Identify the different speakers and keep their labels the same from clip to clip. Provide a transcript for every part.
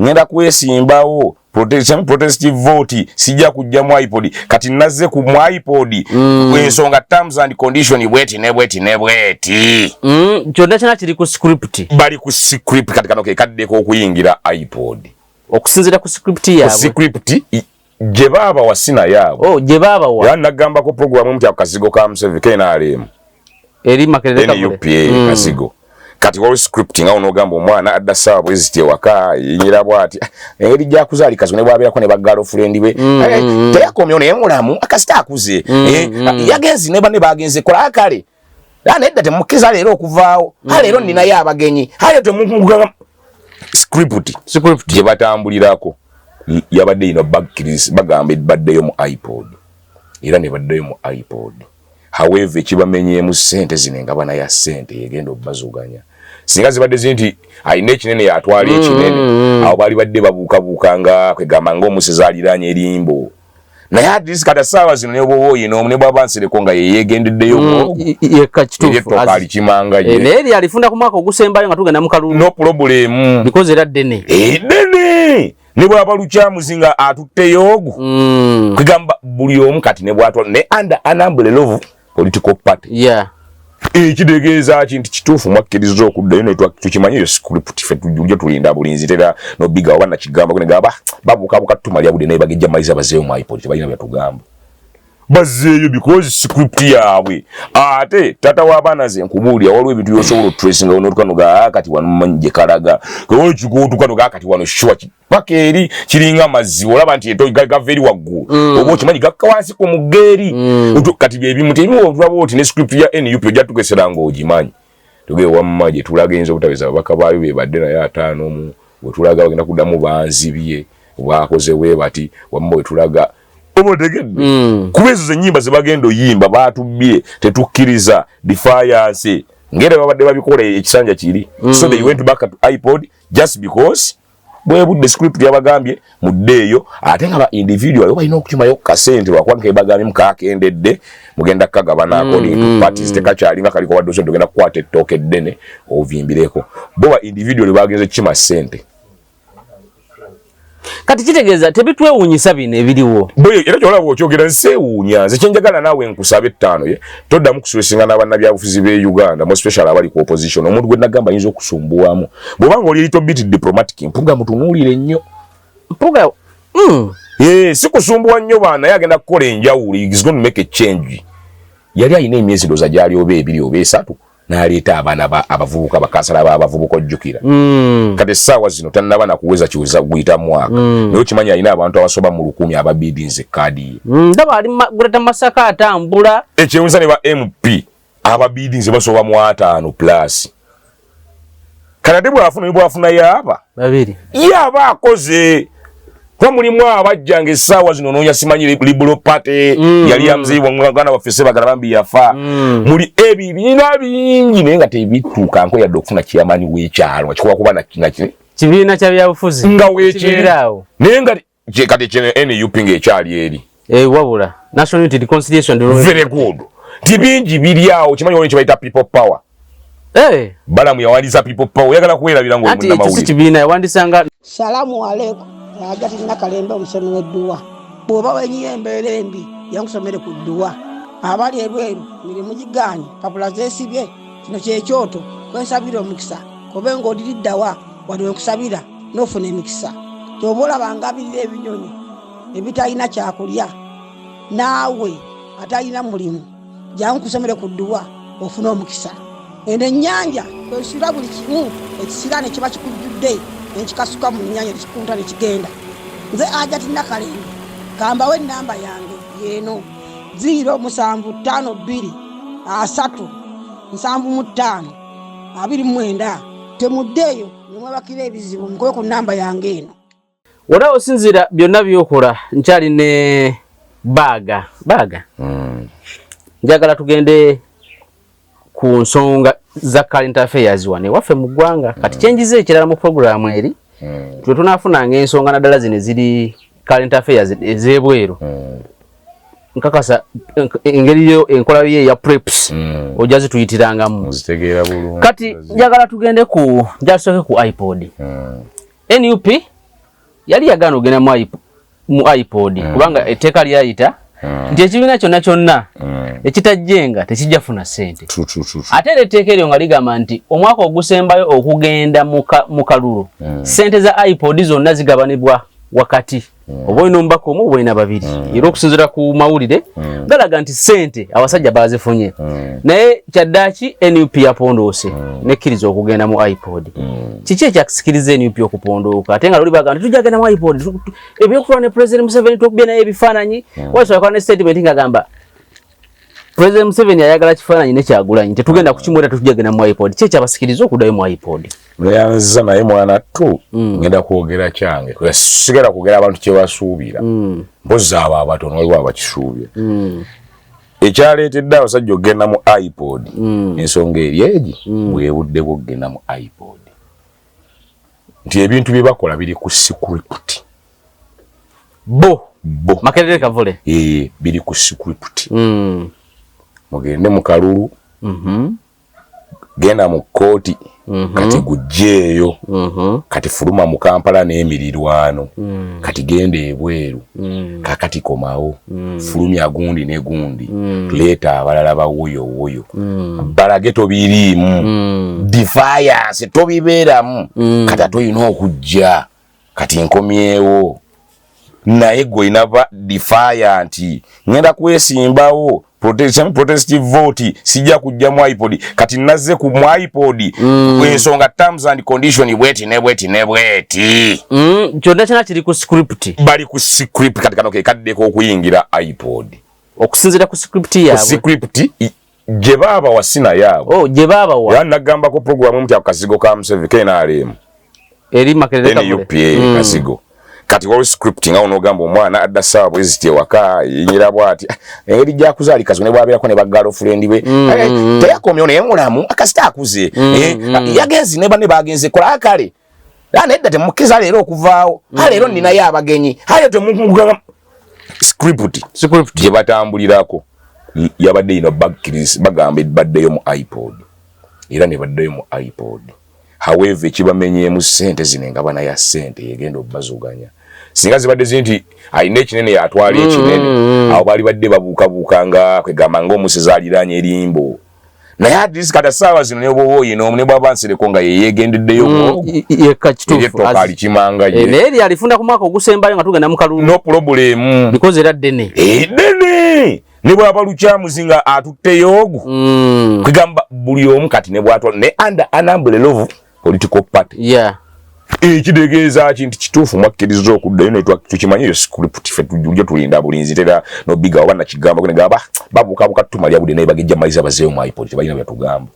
Speaker 1: ngenda kwesimbawo protestive vote sijja kujja mu iPod kati naze ku mu iPod ensonga terms and condition bweti
Speaker 2: kyonna kyana kiri ku script
Speaker 1: bali ku script kati kano ke kadde ko okuyingira iPod
Speaker 2: okusinzira ku script yaabwe
Speaker 1: script je baba wasina yabo
Speaker 2: je baba wa
Speaker 1: yana gamba ko program mu kasigo ka Museveni KNRM
Speaker 2: eri makerere
Speaker 1: NUPA kasigo kati wali scripting awo no gamba omwana adda sawa bweziti waka yinyira bwati eri ja kuzali kazo ne bwabira ko ne bagalo friend be teyakomyo ne mulamu akasita akuze yagenzi ne bagenze kola akale nedda temukiza lero okuvaawo lero nina yabagenyi temukunga script je batambulirako yabadde ino bagambe baddeyo mu iPod era ne baddeyo mu iPod however kibamenyemu sente zinenga bana ya sente yegendo bazuganya singa zibadde zinti ayine ekinene yatwali ekinene awo bali badde babuukanga kwegamba ng'omusezaaliranye erimbo naye adisi kata sawa zino ne bowoyi n'omune bw'abansireko nga yeyegendeddeyo
Speaker 2: yekakituufu
Speaker 1: alikimanga ye
Speaker 2: eri alifunda ku mwaka ogusembayo nga tugenda mu kalulu
Speaker 1: no problem
Speaker 2: because era ddene
Speaker 1: ne bwaba lukyamuzinga atutteyo ogu kwegamba buli omu kati ne bwatwala ne under an umbrella of political party ekidegeeza kinti kituufu mwakkiriza okuddayo ne tukimanyi yo script ffe tujja tulinda bulinzi tera no biga oba nakigamba kune gamba babukabuka tumalya budde naye bagejja maliza bazeeyo mu iPod tebalina byatugamba bazeeyo because script yaabwe ate tata w'abaana ze nkubuulira waliwo ebintu byosobola otutracinga onotukanoga kati wano mumanyije kalaga kekikootukanoga kati wano shwa paka eri kiringa mazzi olaba nti gava eri waggulu oba okimanyi gakka wansi ku muggeeri kati byebimu tebimu olaba oti ne script ya NUP ojja tugeseranga ogimanyi tugee wamma gye tulagenza obutaweza ababaka baayo be badde naye ataano mu bwe tulaga bagenda kuddamu banzibye bwakoze bwe bati wamma bwe tulaga obotegedde kuba ezo ennyimba ze bagenda oyimba baatubbye tetukkiriza defiance ngere babadde babikola ekisanja kiri so they went back to iPod just because bwe budde script yabagambye muddeeyo ate nga ba individual balina okukimayo kasente lwakuba bagambye mukakendedde mugenda kagabanaako ni parties tekakyalinga kaliko wadde oso tugenda kukwata ettooke eddene ovimbireko bo ba individual bagenze kima sente
Speaker 2: kati kitegeeza tebitwewuunyisa bino ebiriwo
Speaker 1: boyo era kyolaba okyogera nseewuunya nze kyenjagala naawe nkusaba ettaano ye toddamu kusulesinga n'abannabyabufuzi b'e Uganda mo special abali ku opposition omuntu gwe nagamba ayinza okusumbuwamu bw'obanga oli little bit diplomatic mpuga mutunuulire nnyo
Speaker 2: mpuga
Speaker 1: si kusumbuwa nnyo baana yagenda kukola enjawulo is going to make a change yali ayina emyezi ndooza gyali oba ebiri oba esatu n'aleeta abaana abavubuka bakasala abavubuka ojjukira kati essaawa zino tannaba nakuweza kiweza guyita mwaka naye okimanyi alina abantu abasoba mu 100 ababidinze kaadi ye
Speaker 2: ndaba ali Greta Masaka atambula
Speaker 1: ekyewuunyisa ne ba MP ababidinze basoba mu 5 plus kati ate bwafuna yaaba
Speaker 2: babiri
Speaker 1: yaaba akoze kwa mulimu abajjanga essaawa zino noonya simanyi Liberal Party yali yamuzibwa mwana waffe Ssebaggala bambi yafa muli ebibiina bingi naye nga tebituuka nko yadde okufuna kiyamani w'ekyalo kikuba kuba
Speaker 2: kibiina kya byabufuzi
Speaker 1: nga weekiraawo naye nga kati kino NUP ng'ekyali eri
Speaker 2: wabula National Unity Reconciliation
Speaker 1: very good tibingi biri awo kimanyi olwo kyebayita people power balamu yawandiisa people power oyagala kuwerabira ng'oli munnamawulire
Speaker 2: ati kibiina yawandisanga
Speaker 3: salamu alaikum agati nakalembe omusomi w'edduwa bw'oba wenyira embeera embi yankusomere ku dduwa abali ebweru mirimu gigaanyi papula zeesibye kino kyekyoto kwensabira omukisa kobe ng'odiriddawa wali wenkusabira n'ofuna emikisa kyoba olabanga abirira ebinyonyi ebitalina kyakulya naawe atalina mulimu jankusomere ku dduwa ofuna omukisa eno ennyanja kwesira buli kimu ekisira ne kiba kikujjudde nekikasuka mu nnyanja nekikunta nekigenda nze Agati Nakalembe gambawo ennamba yange yeeno 0752375 temuddeeyo nemwebakira ebizibu mukobe ku nnamba yange eno
Speaker 2: wala osinzira byonna byokola nkyali ne baaga njagala tugende ku nsonga za current affairs wane waffe mu ggwanga kati kyenjize ekirala mu programu eri twe tunaafunanga ensonga naddala zino ziri current affairs ez'ebweru nkakasa engeri yo enkola ye ya preps ojja zituyitirangamu
Speaker 1: zitegeera bulungi
Speaker 2: kati njagala tugende ku njasooke ku iPod NUP yali yagana ogenda mu iPod kubanga etteeka lyayita nti ekibiina kyonna kyonna ekitajjenga tekijjafuna ssente. Ate era etteeka eryo nga ligamba nti omwaka ogusembayo okugenda mu kalulu ssente za iPod zonna zigabanibwa wakati oba olina omubaka omu oba olina babiri era okusinziira ku mawulire galaga nti ssente abasajja bazifunye naye kyaddaaki NUP yapondoose nekkiriza okugenda mu iPod. Kiki ekyakisikiriza NUP okupondooka ate nga luli baga nti tujja genda mu iPod ebyokutwala ne President Museveni tukubye naye ebifaananyi wasobola ne statement ng'agamba President Museveni ayagala kifaananyi ne Kyagulanyi tetugenda kukimwera tujja genda mu iPod. Kiki ekyabasikiriza okuddayo mu iPod?
Speaker 1: Yanza naye mwana tu ngenda kwogera kyange sigera kwogera abantu kye basuubira mpozi abo abatono waliwo abakisuubira ekyaleetedde abasajja okugenda mu iPod ensonga eri egi bwebudde bwokugenda mu iPod nti ebintu bye bakola biri ku script
Speaker 2: Makerere Kavule
Speaker 1: biri ku script mugende mu kalulu genda mu kooti kati gujjeeyo kati fuluma mu Kampala n'emirirwano kati genda ebweru kakati komawo fulumya gundi ne gundi tuleeta abalala bawuyo balage tobiriimu defiance tobibeeramu kati atoyina okujja kati nkomyewo naye gwe inaba defiant ngenda kwesimbawo protestive vote sijja kujja mu iPod kati nazze ku mu iPod ensonga terms and condition bweti
Speaker 2: kyonna kyonna kiri ku script
Speaker 1: bali ku script kati kano ke kaddeko okuyingira iPod
Speaker 2: okusinziira ku script yaabwe
Speaker 1: script gye baba wasina yaabo
Speaker 2: gye baba wa
Speaker 1: yanagamba ko program mpya kasigo ka Museveni KNRM
Speaker 2: eri Makerere Kavule
Speaker 1: kasigo kati wali script nga onogamba omwana adda sawa bweziti waka yinyira bwati engeri gya kuzalika zone bwabirako ne bagalo friend we teyakomyo ne mulamu akasita akuze yagenzi ne bane bagenze kola akale nedda temukiza leero okuvaawo leero nina yabagenyi temukunga script gye batambulirako yabadde ino bagamba baddeyo mu iPod era ne baddeyo mu iPod. However kibamenyemu ssente zinenga bana ya ssente yegenda obazuganya singa zibadde zinti ayina ekinene yatwala ekinene awo bali badde babuukanga kwegamba ng'omusezaaliranye erimbo naye at kata saawa zino ne bwoba oyina omu ne bwaba nsereko nga yeyegendeddeyo
Speaker 2: yekka kituufu
Speaker 1: ali kimanga ye
Speaker 2: neeri alifunda ku mwaka ogusembayo nga tugenda mu kalulu
Speaker 1: no problem
Speaker 2: because era ddene
Speaker 1: ne bwaba lukyamuzi nga atutteyo ogu kwegamba buli omu kati ne bwatwala ne under an umbrella of political party ekitegeeza kintu kituufu mwakkiriza okuddayo naye tukimanyi eyo script ffe tujja tulinda bulinzi tera nobiga oba nakigamba kunegamba babuukabuuka tumalya budde naye bagejja maliza bazeeyo mu iPod tebalina byatugamba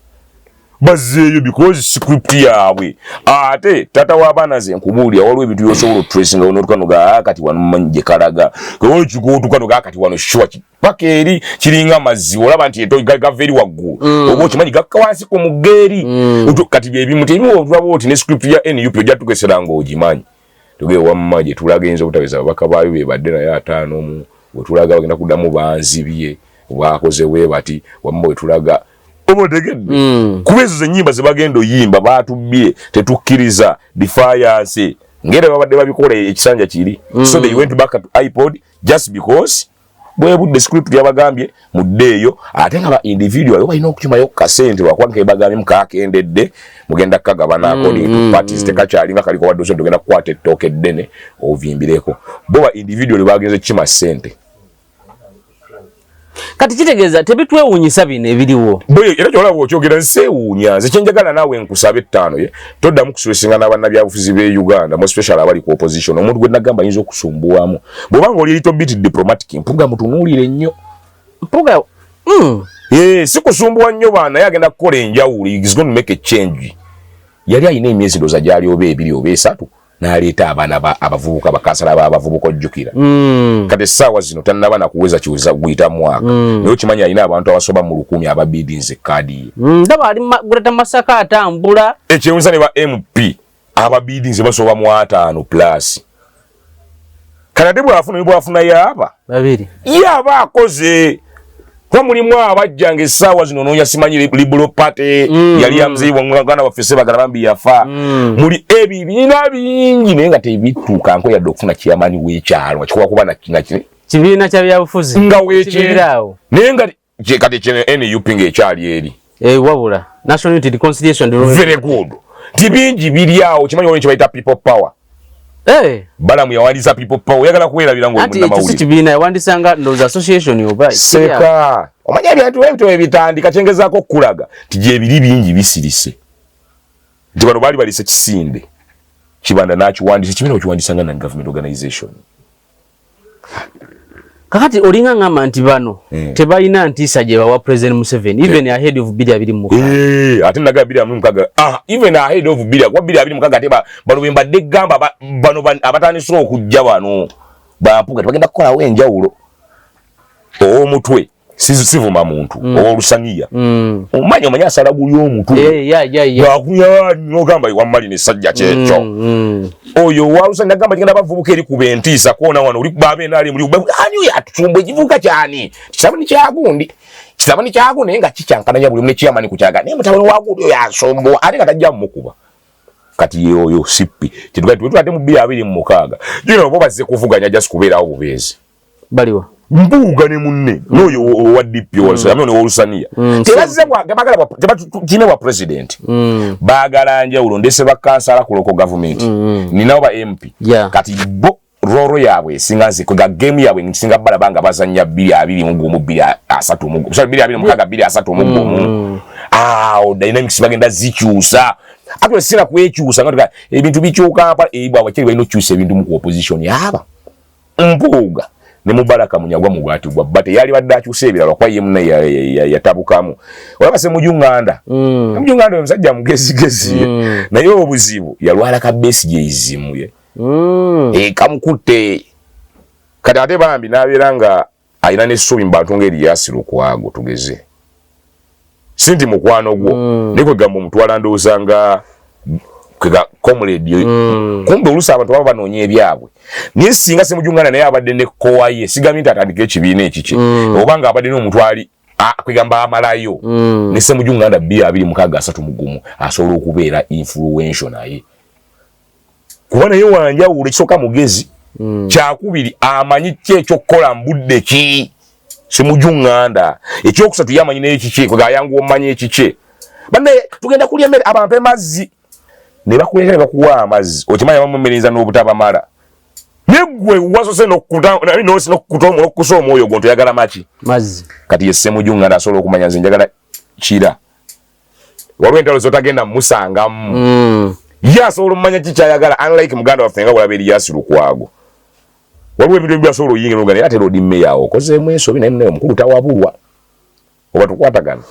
Speaker 1: bazeeyo because script yaabwe ate tata w'abaana ze nkubuulira waliwo ebintu byosobola otutracinga onotukanoga kati wano mumanyi gye kalaga kewolekigootukanoga kati wano sure paka eri kiringa mazzi olaba nti gava eri waggulu oba okimanyi gakka wansi ku muggeeri kati byebimu tebiwolaba oti ne script ya NUP ojja tukesera ng'ogimanyi tugee wamma gye tulaga eyinza obutaweza ababaka baayo bebadde naye 5 omu bwetulaga bagenda kuddamu banzibye bwakoze bwe bati wamma bwetulaga omotegedde kuba ezo zenyimba zebagenda oyimba batubbye tetukkiriza defiance ngere babadde babikola ekisanja kiri so they went back to iPod just because bwebudde script yabagambye muddeeyo ate nga ba individual balina okukimayo kasente wakwanke bagambye mukakendedde mugenda kagabana according to parties tekakyalinga kaliko wadde so tugenda kukwata ettooke eddene ovimbireko bo ba individual bagenze kima sente
Speaker 2: kati kitegeeza tebitwewuunyisa bino ebiriwo
Speaker 1: boyo era kyolaba okyogera nseewuunya nze kyenjagala naawe nkusaba 5 toddamu kusulesinga n'abannabyabufuzi b'e Uganda mo special abali ku opposition omuntu gwe nagamba ayinza okusumbuwamu bw'obanga oli little bit diplomatic mpuga mutunuulire nnyo
Speaker 2: mpuga
Speaker 1: si kusumbuwa nnyo baana naye agenda kukola enjawulo is going to make a change yali alina emyezi ndooza gyali oba 2 oba 3 n'aleeta abaana abavubuka bakansala b'abavubuka ojjukira kati essaawa zino tannaba nakuweza kiweza guyita mwaka naye okimanyi alina abantu abasoba mu 100 ababidinze kaadi ye
Speaker 2: ndaba ali Greta Masaka atambula
Speaker 1: ekyewunyisa ne ba MP ababidinze basoba mu 5 plus kati ate bw'afuna yaaba
Speaker 2: babiri
Speaker 1: yaaba akoze Kwa mulimu abajjange sawa zino nonya simanyi Liberal Party yali yamzibo ngana bafese bagalabambi yafa muli ebibiina bingi nenga tebituka nko yadde okufuna kiyamani w'ekyalo kikuwa kuba na
Speaker 2: kibiina kya byabufuzi
Speaker 1: nga w'ekirawo nenga kati kene NUP ng'ekyali eri
Speaker 2: wabula National Unity Reconciliation
Speaker 1: very good tibingi biriawo kimanyi olwo kye bayita people power balamu yawandiisa people power oyagala kuwerabira ng'oli munna mawulire
Speaker 2: kibiina yawandisanga ndowooza association yoba
Speaker 1: seka omanya ebintu ebyo ebitandika kyengezaako okulaga tije ebiri bingi bisirise nti bano baali balise kisinde kibanda nakiwandisa kibiina okiwandisanga na government organization
Speaker 2: kakati olinga ngamba nti bano tebalina ntiisa gye bawa President Museveni even ahead of bill 26
Speaker 1: ate naga bill 26 even ahead of bill 26 ate bano bembadde gamba bano abatandise okujja bano bampuga tebagenda kukola wenjawulo omutwe sivuma muntu olusaniya omanya asala guli omutwe bakunya nogamba wamali ne sajja kyekyo oyo walusaniya gamba kigenda bavubuka eri kuba entiisa kuona wano oli babe nali muri anyu yatumbwe kivuka kyani kisabani kyagundi nga kicyankananya buli mune kukyaga naye mutabani wagundi oyo asombo ate katajja mukuba kati yoyo sippi kitugati ate mu 26 jino bo bazze kuvuganya just kubeerawo bubeezi
Speaker 2: baliwa
Speaker 1: mbuga ne munne noyo wa DP amene olusaniya tebazze bagala kine wa president bagala njawulo ndese bakansala ku local government ninawo ba MP kati bo roro yabwe singazi ku game yabwe nsinga balabanga bazanya 2 dynamics bagenda zikyusa akwe sina kwekyusa ngatoka ebintu bikyuka apa ebwa bakiri balino kyusa ebintu mu opposition yaba mbuga ne Mubaraka munyagwa mu bwati bwa bate yali badde akyusa ebirala kwa ye munne yatabukamu olabase mujunganda mujunganda omusajja mugezi naye obuzibu yalwala ka base je izimuye kamukutte kati ate bambi naberanga ayina n'essuubi mbantu ngeri yasiru kwago tugeze sinti mukwano gwo niko gamba omutwala ndowozanga kwega comrade kumbe olusa abantu baba banonye ebyabwe niye singa se mujungana naye abadde ne kowaye sigamita atandika ekibiina ekiki obanga abadde n'omutwali kwegamba amalayo ne se mujungana 26 mugumu asobola okubeera influential naye kuba naye wanjawulo ekisoka mugezi kyakubiri amanyi ki ekyokukola mbudde ki simujunganda ekyokusatu yamanyi n'ekiki kwega yangu omanyi ekiki banne tugenda kulya emmere abampe mazzi ne bakuleetera bakuwa amazzi okimanya bamumereza n'obutabamala negwe wasose n'okukuta omwoyo gwo ntoyagala maki
Speaker 2: mazzi
Speaker 1: kati ye Ssemujunganda asobola okumanya nze njagala kira waliwo entalo zotagenda musangamu ye asobola omumanya kikyayagala unlike muganda waffe nga bwalaba Erias Lukwago waliwo ebintu ebyasobola oyingira nga naye ate Lord Mayor okozeemu ensobi naye omukulu tawabulwa oba tukwatagana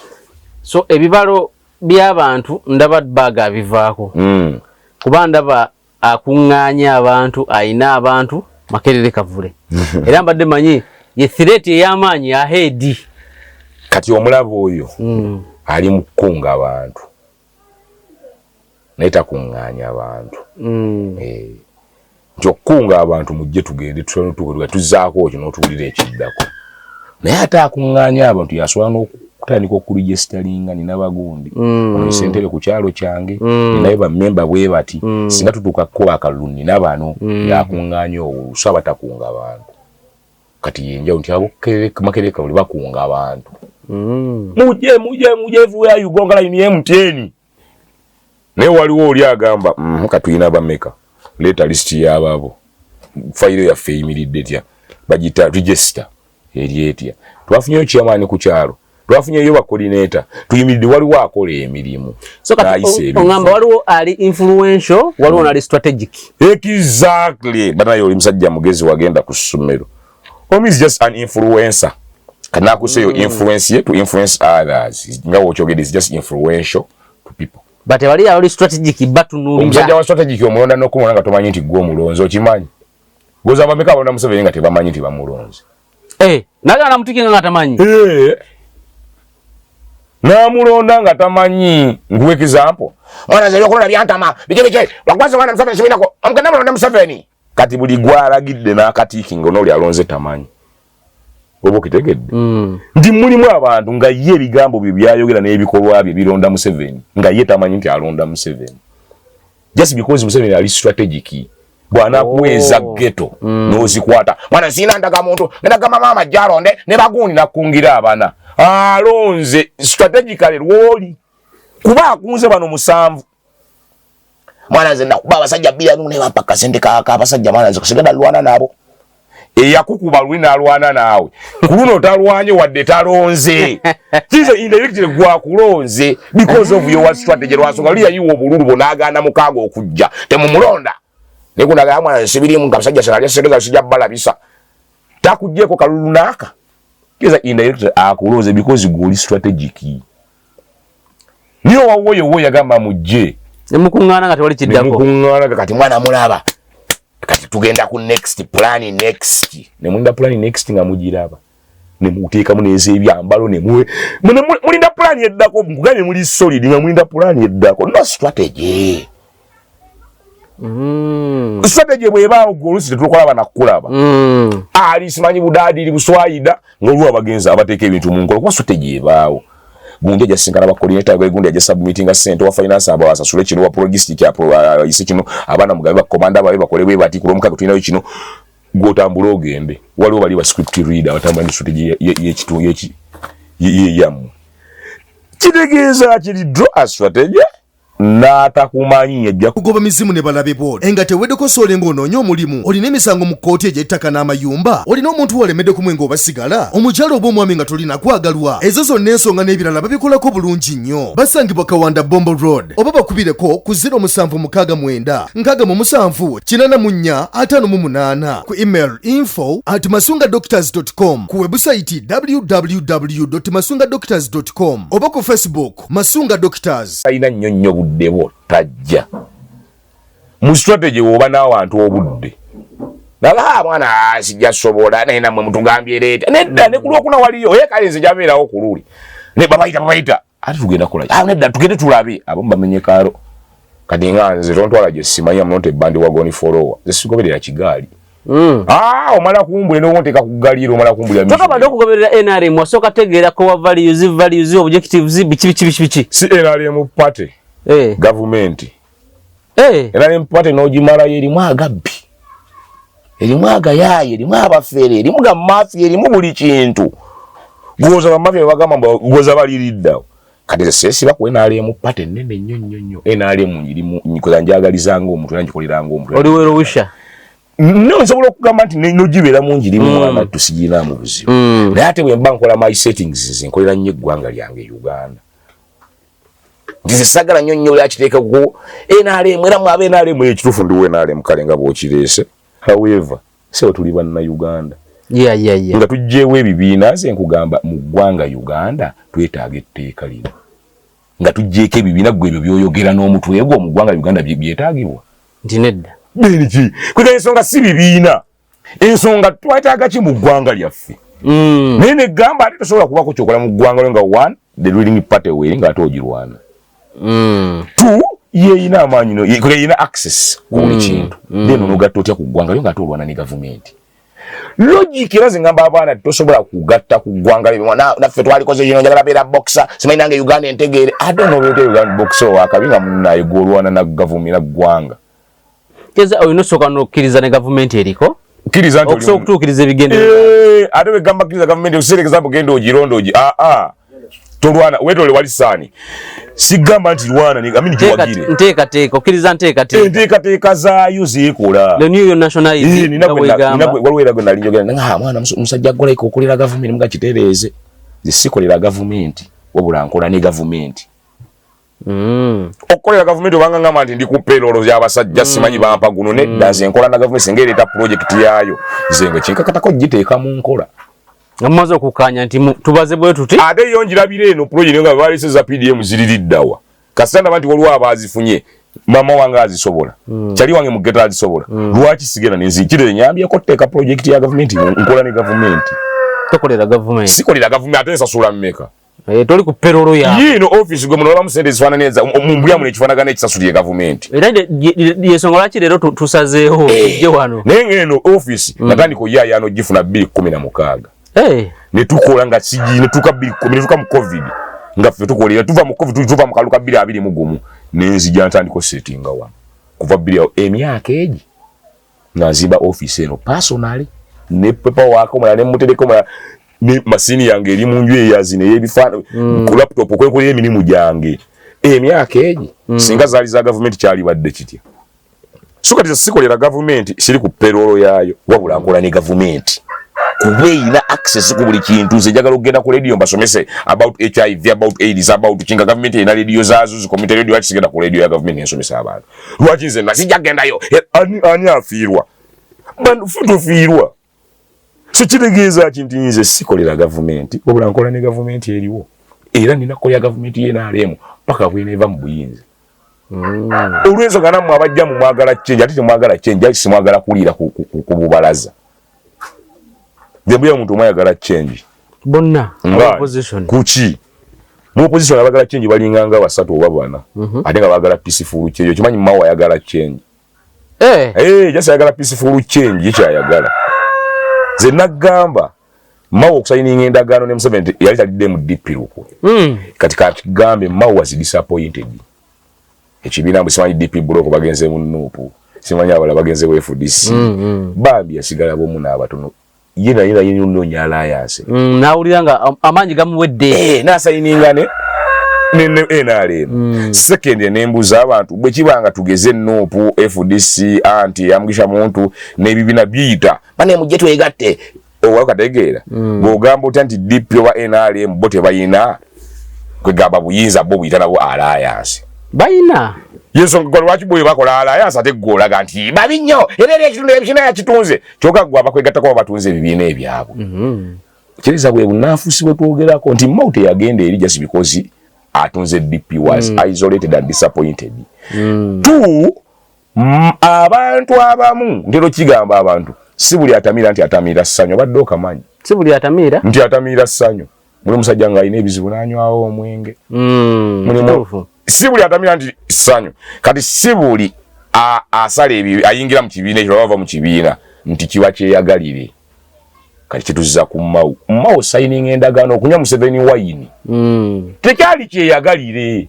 Speaker 2: so ebibalo by'abantu ndaba baga bivaako kuba ndaba akuŋŋaanya abantu ayina abantu Makerere Kavule era mbadde manyi ye threat ey'amaanyi ahead
Speaker 1: kati omulaba oyo ali mu kukunga abantu naye takuŋŋaanya abantu nti okukunga abantu mujje tugende tuzaako kino otuwulira ekiddako naye ate akuŋŋaanya abantu yasobola n'okutandika okuregisteringa nina bagundi sentere ku kyalo kyange ninaye bammemba bwe bati singa tutuuka kukola akalulu nina bano yakuŋŋaanya oluso abatakunga abantu kati yenjawo nti Makerere Kavule bakunga abantu mujje vuya yugongala yini MTN naye waliwo oli agamba katuyina bameka leeta listi y'ababo fayiro yaffe eyimiridde etya bagita register eri etya twafunyeyo kyamaani ku kyalo twafunyeyo ba coordinator tuyimiridde waliwo akola emirimu
Speaker 2: so kati ongamba waliwo ali influential waliwo ali strategic
Speaker 1: exactly banayo oli musajja mugezi wagenda ku ssomero is just an influencer kana kuseyo influence ye to influence others nga wokyogedde is just influential to people
Speaker 2: but wali ali strategic batunulira
Speaker 1: omusajja wa strategic omulonda n'okumulonda nga tomanyi nti gwe omulonzi okimanyi goza bameka balonda Museveni nga tebamanyi nti bamulonzi
Speaker 2: nagana namutikinga nga tamanyi
Speaker 1: namulonda nga tamanyi nguwe example mwana zali okulonda byantama bike wakwaza mwana Museveni kibinako omukana mulonda Museveni kati buli gwalagidde n'akatiikinga n'oli alonze tamanyi obo kitegedde ndi mulimu abantu nga ye ebigambo bye byayogera n'ebikolwa bye bironda Museveni nga ye tamanyi nti alonda Museveni just because Museveni ali strategic bwana kuweza ghetto nozikwata mwana sina ndaga muntu ndagama mama jaronde ne bagundi nakungira abana alonze strategically rwoli kuba akunze bano musanvu mwana nze nakuba abasajja bia ne bapaka sente kaka abasajja mwana nze kusigenda lwana nabo eyakukuba lwina alwana naawe kuluno talwanye wadde talonze kize indirectly gwa kulonze because of your strategy lwasonga liya yiwo bululu bonagana mukago okujja temumulonda nekunaga mwana sibiri mu kabasajja sanali sendeza sijja balabisa takujjeko kalulunaka kize indirectly akulonze because guli strategic niyo wawoyo yagamba mujje
Speaker 2: nemukungana kati wali kiddako
Speaker 1: nemukungana kati mwana mulaba kati tugenda ku next plan next nemunda plan next nga mujiraba nemuteeka muneze ebyambalo nemwe mulinda plan yeddako mugane muli solid nga mulinda plan yeddako no strategy strategy bwebaawo golusi tetukola nakulaba ali simanyi budadiri buswaida ngolwa abagenza abateeka ebintu mu nkolo kwa strategy ebaawo gundi ajasinkana ba coordinator gwe gundi aja submitting a center wa finance aba asasule kino wa logistic ya ise kino abana mugabe ba commander babe bakolebwe bati kulomuka kutinayo kino gotambula ogende waliwo bali ba script reader batambula strategy yekitu yamu kitegeeza kiri draw strategy n'atakumanyi yajja
Speaker 4: kugoba mizimu ne balabe board enga teweddeko solenga onoonya omulimu olina emisango mu kkooti egy'ettaka n'amayumba olina omuntu walemedde ku mwenga obasigala omukyalo oba omwami nga tolina kwagalwa ezo zonna ensonga n'ebirala babikolako bulungi nnyo basangibwa Kawanda Bombo Road oba bakubireko ku 0769 ku email info@masungadoctors.com ku website www.masungadoctors.com oba ku Facebook Masunga Doctors
Speaker 1: aina nnyonnyo debo tajja mu strategy oba n'abantu obudde nala mwana sijja sobola nena mwe mutugambye leta nedda ne kulokuna waliyo kale nze jabeerawo kululi ne babayita ati tugenda kola nedda tugende tulabe abo bamenye karo kati nga nze tontwala gye simanyi amunote bandi wagoni follower zesigoberera kigali omala kumbule n'owonteka ku ggaliro omala kumbulira
Speaker 2: toka bado okugoberera NRM wasoka tegeera ko values objectives bichi
Speaker 1: si NRM party government NRM party n'ogimala erimu agabbi erimu agayaye erimu abafere erimu gamafia erimu buli kintu goza bamafia bagamba goza baliriddawo kati sesi bako NRM party nene nnyo NRM irimu nikoza njagalizanga omuntu nanjikoleranga omuntu
Speaker 2: oliwero wisha
Speaker 1: no nsobola okugamba nti n'ogibera mungi limu mwana tusigina mu buzibu naye ate bwe mba nkola my settings nkolera nnyo eggwanga lyange Uganda nzize sagala nnyo yakiteeka ku NRM era mu abe NRM ekituufu ndiwe NRM kale nga bw'okireese however sewe tuli banna Uganda nga tujjeewo ebibiina nze nkugamba mu ggwanga Uganda twetaaga etteeka lino nga tujjeeko ebibiina gwe ebyo byoyogera n'omutwe gwo mu ggwanga Uganda byetaagibwa
Speaker 2: nti nedda
Speaker 1: beniki kuga ensonga si bibiina ensonga twetaaga ki mu ggwanga lyaffe naye ne gamba ate tosobola kubako kyokola mu ggwanga lyo nga one the ruling party weri nga ate ogirwana two yeeyina amaanyi yeeyina access ku buli kintu then onogatta otya ku ggwanga lyo nga ate olwana ne gavumenti logic era ze ngamba abaana tosobola kugatta ku ggwanga lyo naffe twalikoze kino njagala beera boxer simanyi nange Uganda entegeere ate onobeera Uganda boxer wakabi nga munnaye gwolwana na gavumenti na ggwanga
Speaker 2: keza oyino soka nokkiriza ne government eriko
Speaker 1: kiriza nti
Speaker 2: okusobola okutuukiriza ebigendo
Speaker 1: ate we gamba kiriza government usere example gendo ogirondo ogi tolwana wetole wali sani sigamba nti lwana ni amini kiwagire
Speaker 2: nteekateeka okkiriza
Speaker 1: nteekateeka zaayo zeekola
Speaker 2: the new national
Speaker 1: ID waliwo era gwe nali njogera nga mwana musajja ggola okolera government mga kitereeze zisikolera government wabula nkola ne government okolera government obanga ngamba nti ndi ku payroll y'abasajja simanyi bampa guno nedda nze nkola na government singa ereeta project yayo nze kinkakatako giteeka mu nkola
Speaker 2: ngamaze okukanya nti tubaze bwe tuti
Speaker 1: ate yo njirabire eno project nga baliseza PDM ziririddawa kasanda banti waliwo abazifunye mama wange azisobola kyali wange mu geta azisobola lwaki sigena nenzikire nyambye ko teeka project ya government nkola ne government
Speaker 2: tokolera government
Speaker 1: sikolera government ate nsasula mmeka
Speaker 2: toli ku payroll ya
Speaker 1: yino office gwe munola mu sente zifananeza mumbya mu ekifanagana ekisasuliye government
Speaker 2: era yesonga lwaki leero tusazeeho tujje wano
Speaker 1: naye ngeno office natandika oyaya ano gifuna 216 ne tukola nga siji ne tuka mu covid nga ffe tukolera tuva mu covid tuva mu kaluka 2021 nenzija ntandiko settinga wa kuva bilio emyaka eji nazimba office eno personally ne pepa wako mala ne mutereko mala ne masini yange eri munju eyazine yebifano ku laptop kwenko emirimu gyange emyaka eji singa zali za government kyali badde kitya sukati sikolera government siri ku payroll yayo wabula nkola ne government kubeina access ku buli kintu nze njagala okugenda ku radio mbasomese about HIV about AIDS about kinga government ina radio zazo zikomite radio ati sigenda ku radio ya government ensomesa abantu lwaki nze nasijja gendayo ani afiirwa bantu futufiirwa so kitegeeza kintu nze sikolera government wabula nkola ne government eriwo era nina kolya government yenaalemu paka bwineva mu buyinza olwenzo kana mu abajja mu mwagala change ati mwagala change ati simwagala kulira ku bubalaza Debuya muntu mwagala change
Speaker 2: bonna opposition
Speaker 1: kuchi mu opposition abagala change balinganga basatu oba bana ate nga bagala peaceful change kimanyi mawa yagala change jasa yagala peaceful change yicha yagala ze nagamba mawa okusayininga endagaano ne Museveni yali talidde mu dipiruko katika gambe mawa was disappointed ekibiina mbu simanyi DP block bagenze mu Nuupu simanyi abala bagenze mu FDC bambi yasigala bomu n'abatono yina nnonya alliance
Speaker 2: nawuliranga amanyi gamuwedde
Speaker 1: nasayininga ne NRM second nembuza abantu bwe kibanga tugeze Nuupu FDC anti yamugisha muntu n'ebibiina biyita bane mujje twegatte owakategeera bw'ogamba nti DP wa NRM bo tebayina kwegamba buyinza bo buyita nabo alliance
Speaker 2: bayina
Speaker 1: yeso ngolo wachiboye bakola alliance ate golaga nti babi nnyo era ekitundu ebikina yakitunze kyoka gwa bakwegattako babatunze ebibiina ebyabwe kiriza bwe bunafusi bwe twogerako nti Maute yagenda eri just because atunze DP was isolated and disappointed abantu abamu ndero kigamba abantu si buli atamira nti atamira ssanyo badde okamanyi
Speaker 2: si buli atamira
Speaker 1: nti atamira ssanyo muli musajja nga alina ebizibu n'anywawo omwenge si buli atamira nti ssanyo kati si buli asala ayingira mu kibiina ekyo bava mu kibiina nti kiba kyeyagalire kati kituzza ku Mao signing endagaano okunywa Museveni wayini tekyali kyeyagalire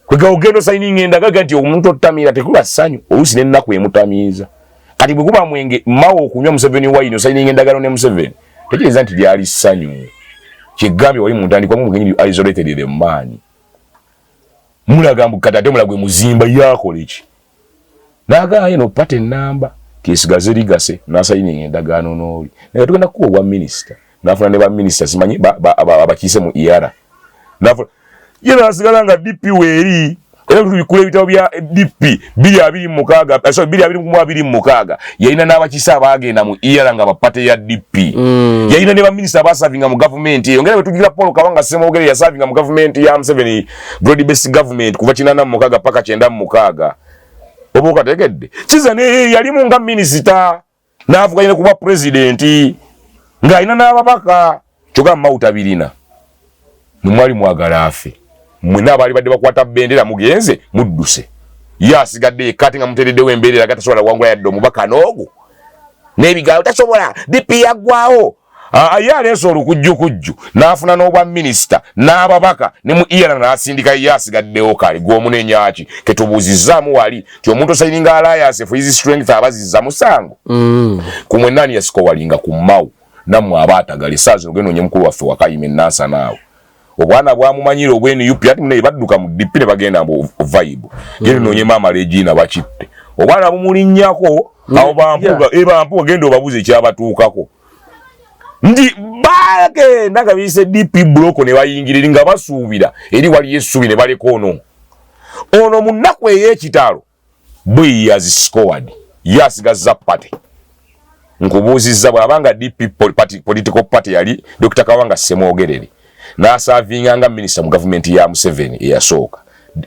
Speaker 1: kwega ogendo signing endagaga nti omuntu otamira tekula ssanyu oluusi n'ennaku emutamiiza kati bwe kuba mwenge Mao okunywa Museveni wayini osigning endagaano ne Museveni tekyeza nti lyali ssanyu kigambye wali muntandikwa mu mugenyi isolated the man mulaga mukadade mulagwe muzimba yakole ki naga eno pate namba kisigaze ligase nasayininga endagaano noli naye tugenda kuwa wa minister nafuna ne ba minister simanyi abakise mu IR nafuna yena asigala nga DP weri era tubikule bitabo bya DP 226 so 226 yaina n'abakisa abagenda mu IR nga bapate ya DP yaina ne ba minister basavinga mu government ongera betugira Paul Kawanga Ssemwogere ya savinga mu government ya Museveni broad based government kuva 96 paka 96 obuka tegedde kiza ne yali mu nga minister n'avuganya kuba president nga ina n'ababaka kyoga Mauta birina numwali mwagala afe mwina abali badde bakwata bendera mugenze mudduse yasigadde kati nga mutereddewo embeerera gatasobola wangula yadde omubaka n'ogwo n'ebigaalo tasobola DP yaggwawo yaleesa olukujjukujju n'afuna n'obwa minisita n'ababaka ne mu IR n'asindika yasigaddewo kale gw'omunenyaki ketubuuzizzaamu wali ti omuntu osayininga alliance for his strength abazizza musango ku mwennaani yasikowalinga ku Mao nammwe abaatagala essaazi ogenda mukulu waffe Wakayima Nansa naawe obwana bwamumanyira obweni UP ati mune badduka mu DP ne bagenda mu vibe yene nonye mama Regina bakitte obwana bumulinnyako abo bampuga genda obabuze kyabatuukako ndi bage ndaga bise DP block ne bayingirira nga basuubira eri wali yesubi ne baleko ono munnaku ey'ekitalo bwe has scored yasigaza party nkubuuzizza bwabanga DP political party yali Dr. Kawanga Ssemwogere n'asavinga nga minister mu government ya Museveni eyasooka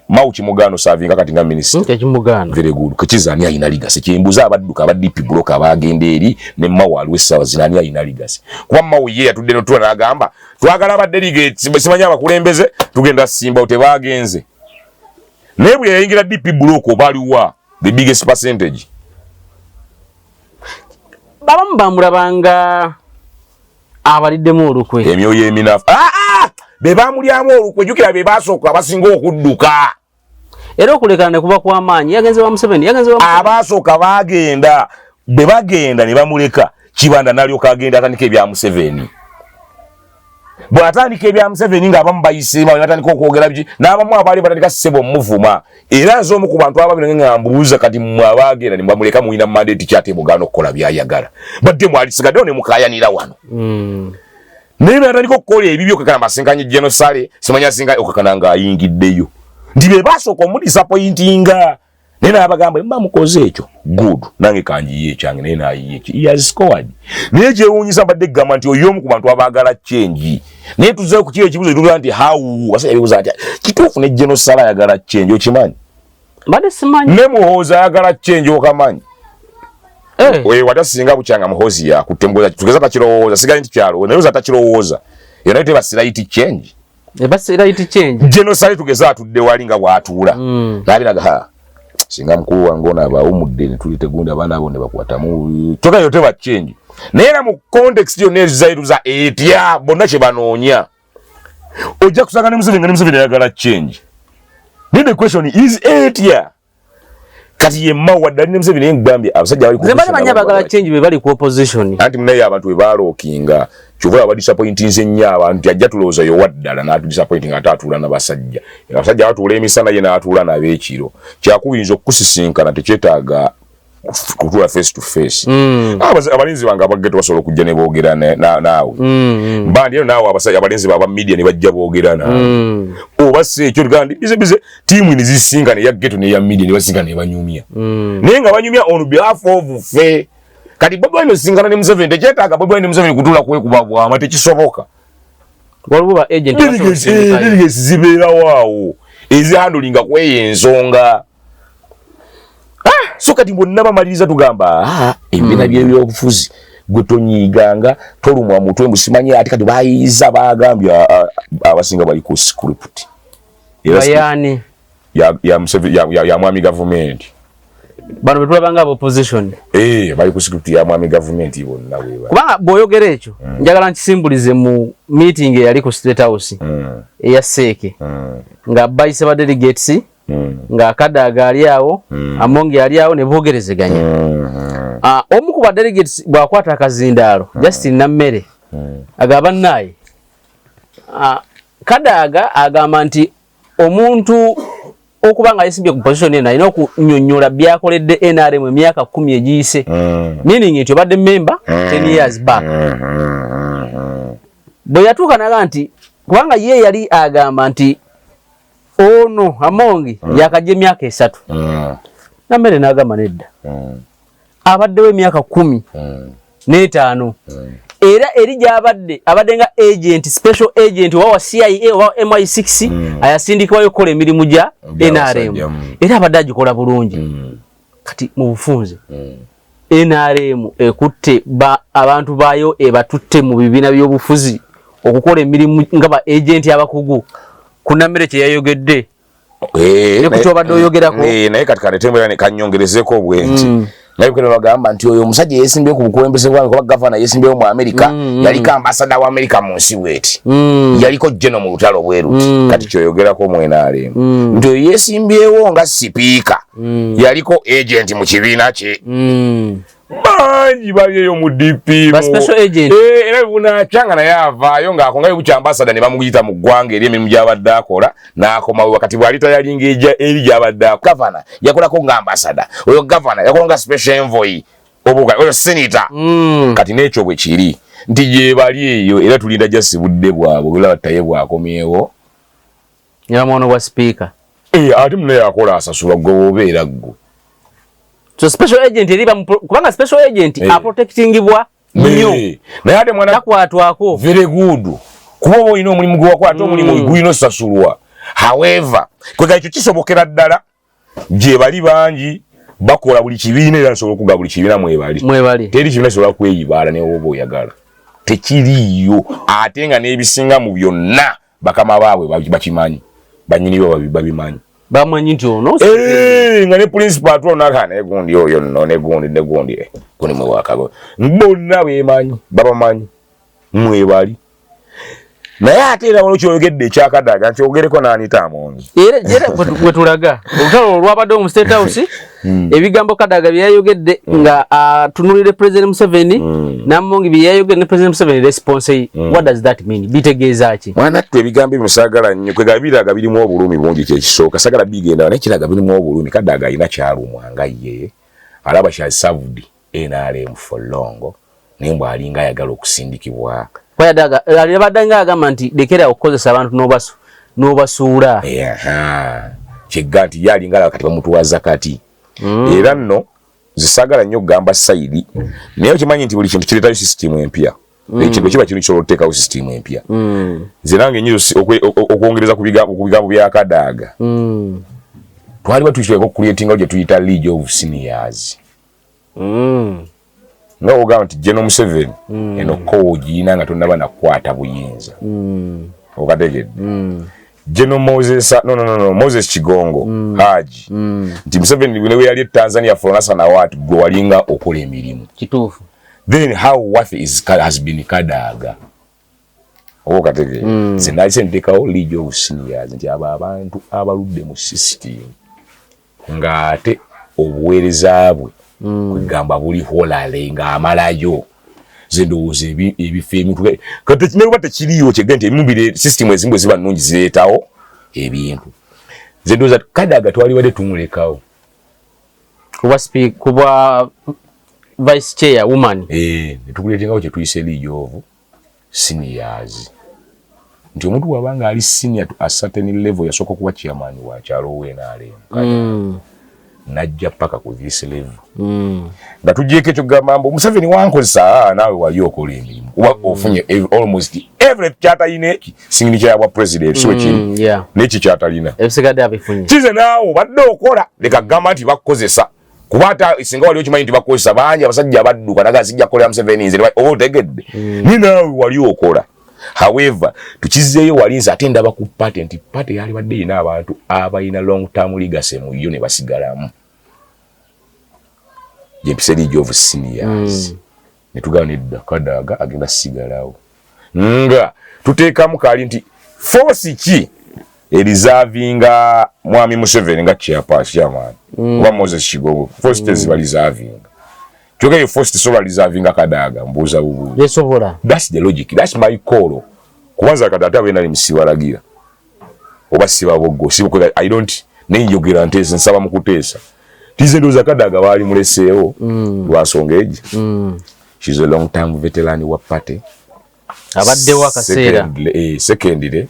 Speaker 1: Mao Kimugano savinga kati nga minister
Speaker 2: Kimugano
Speaker 1: very good kukizani ayina ligasi kimbuza abadduka aba DP block abagenda eri ne Mao alwesa zinani ayina ligasi kuba Mao ye yatudde no tuwa n'agamba twagala aba delegates simanya abakulembeze tugenda simba otebagenze nebwe yayingira DP block baliwa the biggest percentage
Speaker 2: baba mbamulabanga abaliddemu olukwe
Speaker 1: emyoyo eminafu be bamulyamu olukwe jukira be basooka abasinga okudduka
Speaker 2: era okulekana ne kuba kw'amaanyi yagenze wa Museveni
Speaker 1: abasooka bagenda be bagenda ne bamuleka Kibanda nalyoka agenda atandika ebya Museveni bw'atandika ebya Museveni ng'abamu bayiseema batandika okwogera biki n'abamu abaali batandika ssebo muvuma era nze omu ku bantu ababiri nga mbuuza kati mmwe abaagenda ne bamuleka muyina mandate kyateebugaana okukola byayagala badde mwalisigaddewo ne mukaayanira wano naye natandika okukola ebibyo okakana masinkanye genocide simanya asinga okakana ng'ayingiddeyo nti be basooka omudisappointinga naye n'abagamba mba mukoze ekyo good nange kanjiye ekyange naye nayiye eki he has scored naye kyewuunyisa mbadde gamba nti oyo omu ku bantu abaagala change naye tuzeewo ku kiro ekibuzo tugaa nti how wasajja bibuuza nti kituufu ne genocide ayagala change okimanyi
Speaker 2: mbadde simanyi
Speaker 1: ne muhoozi ayagala change okamanyi wata singa bukyanga muhoozi yakutte mugoza tugeza takirowooza sigali nti kyalo naye oza takirowooza era naye tebasira iti change
Speaker 2: ebasira iti change
Speaker 1: genocide tugeza atudde wali nga bw'atuula n'abiraga singa mukulu wange ono abawumudde ne tulite gundi abaana abo ne bakwatamu kyokka yo teba change naye era mu context yonna ezizayituza etya bonna kye banoonya ojja kusanga ne Museveni ayagala change then the question is etya kati yemma wadde ali ne Museveni yengambye abasajja bali
Speaker 2: ku banya bagala change be bali ku opposition
Speaker 1: anti munaye abantu we balookinga kyova abadisappointinze nnyo abantu ajja tulowooza yo waddala n'atudisappointinga ate atuula n'abasajja abasajja batuula emisana ye n'atuula n'ab'ekiro kyakubiyinza okusisinkana tekyetaaga kutuula face to face abalinzi bange abageto basobola okujja ne boogera naawe mbandi eno naawe abasajja abalinzi baba media ne bajja boogera naawe oba si ekyo tugamba ndi bize tiimu ne zisinkana eya geto n'eya media ne basinkana ne banyumya naye nga banyumya on behalf of ffe kati Bobi Wine osisinkana ne Museveni tekyetaaga Bobi Wine ne Museveni kutuula kwekuba bwama tekisoboka
Speaker 2: waliwo ba agent
Speaker 1: delegates zibeerawo awo ezihandulinga kweyo ensonga so kati bonna bamaliriza tugamba ebibiina by'ebyobufuzi gwe tonyiiganga tolumwa mutwe mbusimanyi ate kati bayiza bagambye abasinga baliko script
Speaker 2: bayani
Speaker 1: ya mwami government
Speaker 2: bano betulabanga aba opposition
Speaker 1: bali ku script ya mwami government bonna wewa
Speaker 2: kubanga bw'oyogera ekyo njagala nkisimbulize mu meeting eyali ku State House eya Seeke nga bayise ba delegates nga Kadaga ali awo Amongi ali awo ne boogerezeganya omu ku ba delegates bwakwata akazindaalo Justin Nammere agamba naye Kadaga agamba nti omuntu okubanga yesimbye ku position ena alina okunyonnyola byakoledde NRM emyaka 10 egiyise meaning nti obadde member 10 years back bwe yatuuka naga nti kubanga ye yali agamba nti ono Amongi yakajja emyaka 3 Nammere n'agamba nedda abaddewo emyaka 10 n'etaano era eri gy'abadde nga agent special agent wa CIA wa MI6 ayasindikibwayo okukola emirimu gya NRM era abadde agikola bulungi kati mu bufunze NRM ekutte abantu baayo ebatutte mu bibiina by'obufuzi okukola emirimu nga ba agent abakugu ku Nammere kye yayogedde nekutobadde oyogerako
Speaker 1: naye kati kanetembera ne kanyongerezeko obwenti naye kene bagamba nti oyo omusajja yeesimbye ku bukulembeze bwami kuba gavana yeesimbyewo mu Amerika yaliko ambasada wa Amerika mu nsi bweti yaliko jeno mu lutalo bweruti kati kyoyogerako mwenaalemu nti oyo yeesimbyewo nga sipiika yaliko agent mu kibiina kye bangi bali eyo mu DP era bunakyanga naye avaayo ng'akongayo bukya ambasada ne bamuyita mu ggwanga eri emirimu gy'abadde akola n'akomawo wakati bw'ali tayalinga eri gy'abadde akola gavana yakolako nga ambasada oyo gavana yakola nga special envoy oyo senator kati n'ekyo bwe kiri nti gye bali eyo era tulinda jasi budde bwabwe olaba taye bwakomyewo
Speaker 2: nyamwono bwa speaker
Speaker 1: ate munaye akola asasula gwe wobeera ggwe
Speaker 2: so special agent eriba kubanga special agent protectingibwa nnyo
Speaker 1: naye ate mwana
Speaker 2: takwatwako
Speaker 1: very good kuba olina omulimu gwe wakwata omulimu gwino osasulwa however kwega ekyo kisobokera ddala gye bali bangi bakola buli kibiina era nsobola okuga buli kibiina mwebali teri kibiina kisobola kweyibaala ne woba oyagala tekiriiyo ate nga n'ebisinga mu byonna bakama baabwe bakimanyi banyini babimanyi
Speaker 2: bamanyi nti ono
Speaker 1: nga ne principal atwo naka ne gundi oyo no ne gundi kuni mwe wakago bonna bemanyi babamanyi mwebali naye ate era waliwo kyoyogedde ekyakadaga nkyogereko n'Anita Among
Speaker 2: era bwe tulaga olutalo olwabadde mu State House ebigambo Kadaga bye yayogedde nga atunulire President Museveni n'Among bye yayogedde ne President Museveni response what does that mean bitegeeza ki
Speaker 1: wanattu ebigambo bimusagala nnyo kwe gabiraga birimu obulumi bungi kyekisooka sagala bigenda naye kiraga birimu obulumi Kadaga alina kyalumwa nga ye alaba kya served NRM for long naye mbw alinga ayagala okusindikibwa
Speaker 2: Kadaga alibadanga agamba nti lekera okukozesa abantu n'obasuula
Speaker 1: kyegga nti yalinga kati bamutuwaza kati era nno zisagala nnyo okugamba sayidi naye okimanyi nti buli kintu kireetayo system empya ekintu kiba kintu kisobola okuteekawo system empya nze nange nyizo okwongereza ku bigambo bya Kadaga twali batukisobola okucreatingawo gye tuyita League of Seniors no ogamba nti General Museveni eno koogiyina nga tonnaba nakwata buyinza okategedde General Moses Moses Chigongo Haji nti Museveni we yali Tanzania for Nasana what gwe walinga okola emirimu
Speaker 2: kituufu
Speaker 1: then how worthy has been Kadaga okategedde zinalise ntekawo League of Seniors nti abantu abaludde mu system ng'ate obuweereza bwe kwegamba buli holale nga amalayo zendowooza ebifo emintu kati kineba tekiriiwo kyegga nti emumbire system ezimu ziba nnungi zireetawo ebintu zendowooza Kadaga twalibadde tumulekawo
Speaker 2: kuba vice chair woman
Speaker 1: netukuleetengawo kyetuyise League of Seniors nti omuntu wabanga ali senior to a certain level yasooka okuba chairman wa kyalo WNRM najja paka ku this level nga tugyeko ekyo gamambo Museveni wankozesa naawe wali okola emirimu kuba ofunye almost every kyatayina eki signature yabwa president so kiri n'eki kyatalina
Speaker 2: ebisigadde abifunye
Speaker 1: kize naawe obadde okola leka gamba nti bakukozesa kuba ate singa wali okimanyi nti bakukozesa bangi abasajja abadduka naga sijja kukolera Museveni nze oba otegedde ni naawe wali okola however tukizeeyo walinza ate ndaba ku party nti party yali badde ina abantu abalina long term legacy mu yo ne basigalamu jempise League of Seniors netugaba nedda Kadaga agenda sigalawo nga tuteekamu kali nti force ki erizavinga mwami Museveni nga chairman oba Moses Chigongo force tezibalizavinga kyoka force tesobola lizavinga Kadaga mbuuza bubuuza
Speaker 2: yesobola
Speaker 1: that's the logic that's my call kubanza Kadaga abena msibalagira oba sibaboggo sibuko I don't nenjogera ntese nsaba mukuteesa tizendoza Kadaga wali muleseewo lwasonga eji she's a long time veteran wa party
Speaker 2: abadde wakaseera
Speaker 1: secondly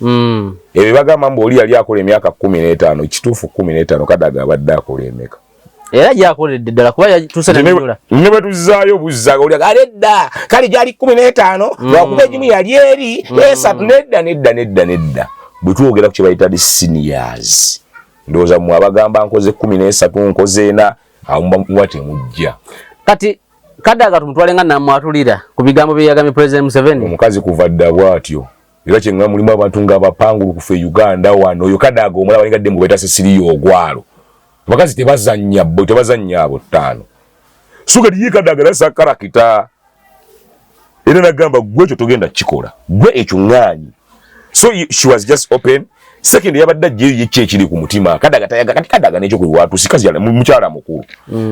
Speaker 1: ebyo bagamba mbu oli yali akola emyaka 15 kituufu 15 Kadaga abadde akola emeka
Speaker 2: era gyakoledde ddala kuba yatusana nyola
Speaker 1: ne batuzaayo buzzaga oli aledda kali gyali 15 lwakuba egimu yali eri esatu nedda bwe tuwogera ku kye bayita the seniors ndowooza mu abagamba nkoze 13 nkoze 4 awumwate mujja
Speaker 2: kati Kadaga tumutwale nga namwatulira ku bigambo bye yagambye President Museveni
Speaker 1: omukazi kuva dda bwatyo era kyenga mulimu abantu nga abapangulu kufe Uganda wano oyo Kadaga omulaba lingadde mu beta sesiriyo ogwalo bakazi tebazannya abo 5 suga di Kadaga lasa karakita era nagamba gwe kyo togenda kikola gwe ekyo ng'anyi so she was just open second yabadde je kiri ku mutima Kadaga tayaga kati Kadaga n'ekyo kwe watu sikazi yale mukyala mukulu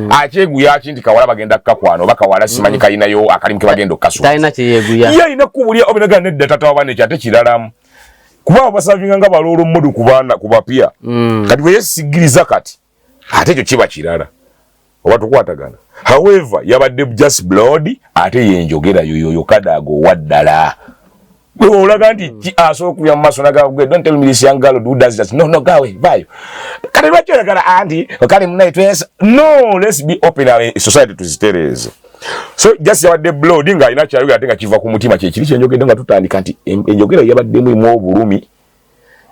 Speaker 1: akyegu yakindi kawala bagenda kakwano bakawala simanyi kalinayo akalimu ke bagenda okasu
Speaker 2: talina kyeyeguya
Speaker 1: ye ina kubulya obenaga nedda tata wabane kyate kiralamu kuba basavinga nga balolo mmodu kubana kubapia kati bwe yesigiriza kati ate ekyo kiba kirala oba tukwatagana however yabadde just blood ate yenjogera yoyo Kadaga waddala olaga nti aso kuya maso naga don't tell me this young girl who does that no gawe bayo kati lwakyo gara anti kali mnaitwesa no let's be open in society to stereos so just yabadde blood nga ina kyayo atenga kiva ku mutima kye kiri kyenjogedde nga tutandika nti enjogera yabadde mu obulumi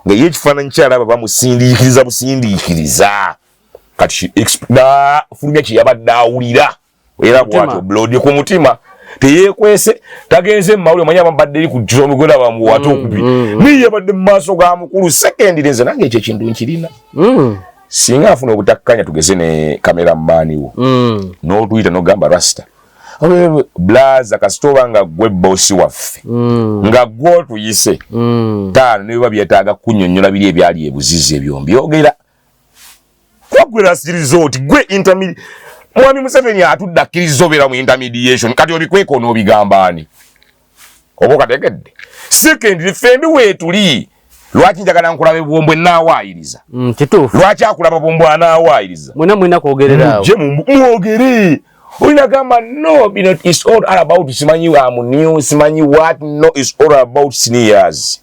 Speaker 1: nga yekifaananyi kyalaba bamusindiikiriza busindikiriza kati da fulumya kiyabadde awulira era bwatyo blood ku mutima teyekwese tagenze mawuli omanya bambadde eri ku kyomugwera bamu wato okubi niye badde maaso ga mukulu second lenze nange ekyo kintu nkirina singa afuna obutakkanya tugeze ne cameraman wo no tuyita no gamba rasta blaza kasitoba nga gwe bosi waffe nga gwo tuyise taano ne biba byetaaga kunnyonnyola biri ebyali ebuzizi ebyombi ogera kwagwera resort gwe intermediate Mwami Museveni atudde akkiriza obeera mu intermediation kati obikweka onoobigamba ani oba okategedde secondly ffembi weetuli lwaki njagala nkulabe bwombwe naawaayiriza
Speaker 2: kituufu
Speaker 1: lwaki akulaba bwombwe anaawayiriza
Speaker 2: mwena kwogerera awo
Speaker 1: muje mwogere olina gamba no it's all about simanyi new simanyi what no it's all about seniors.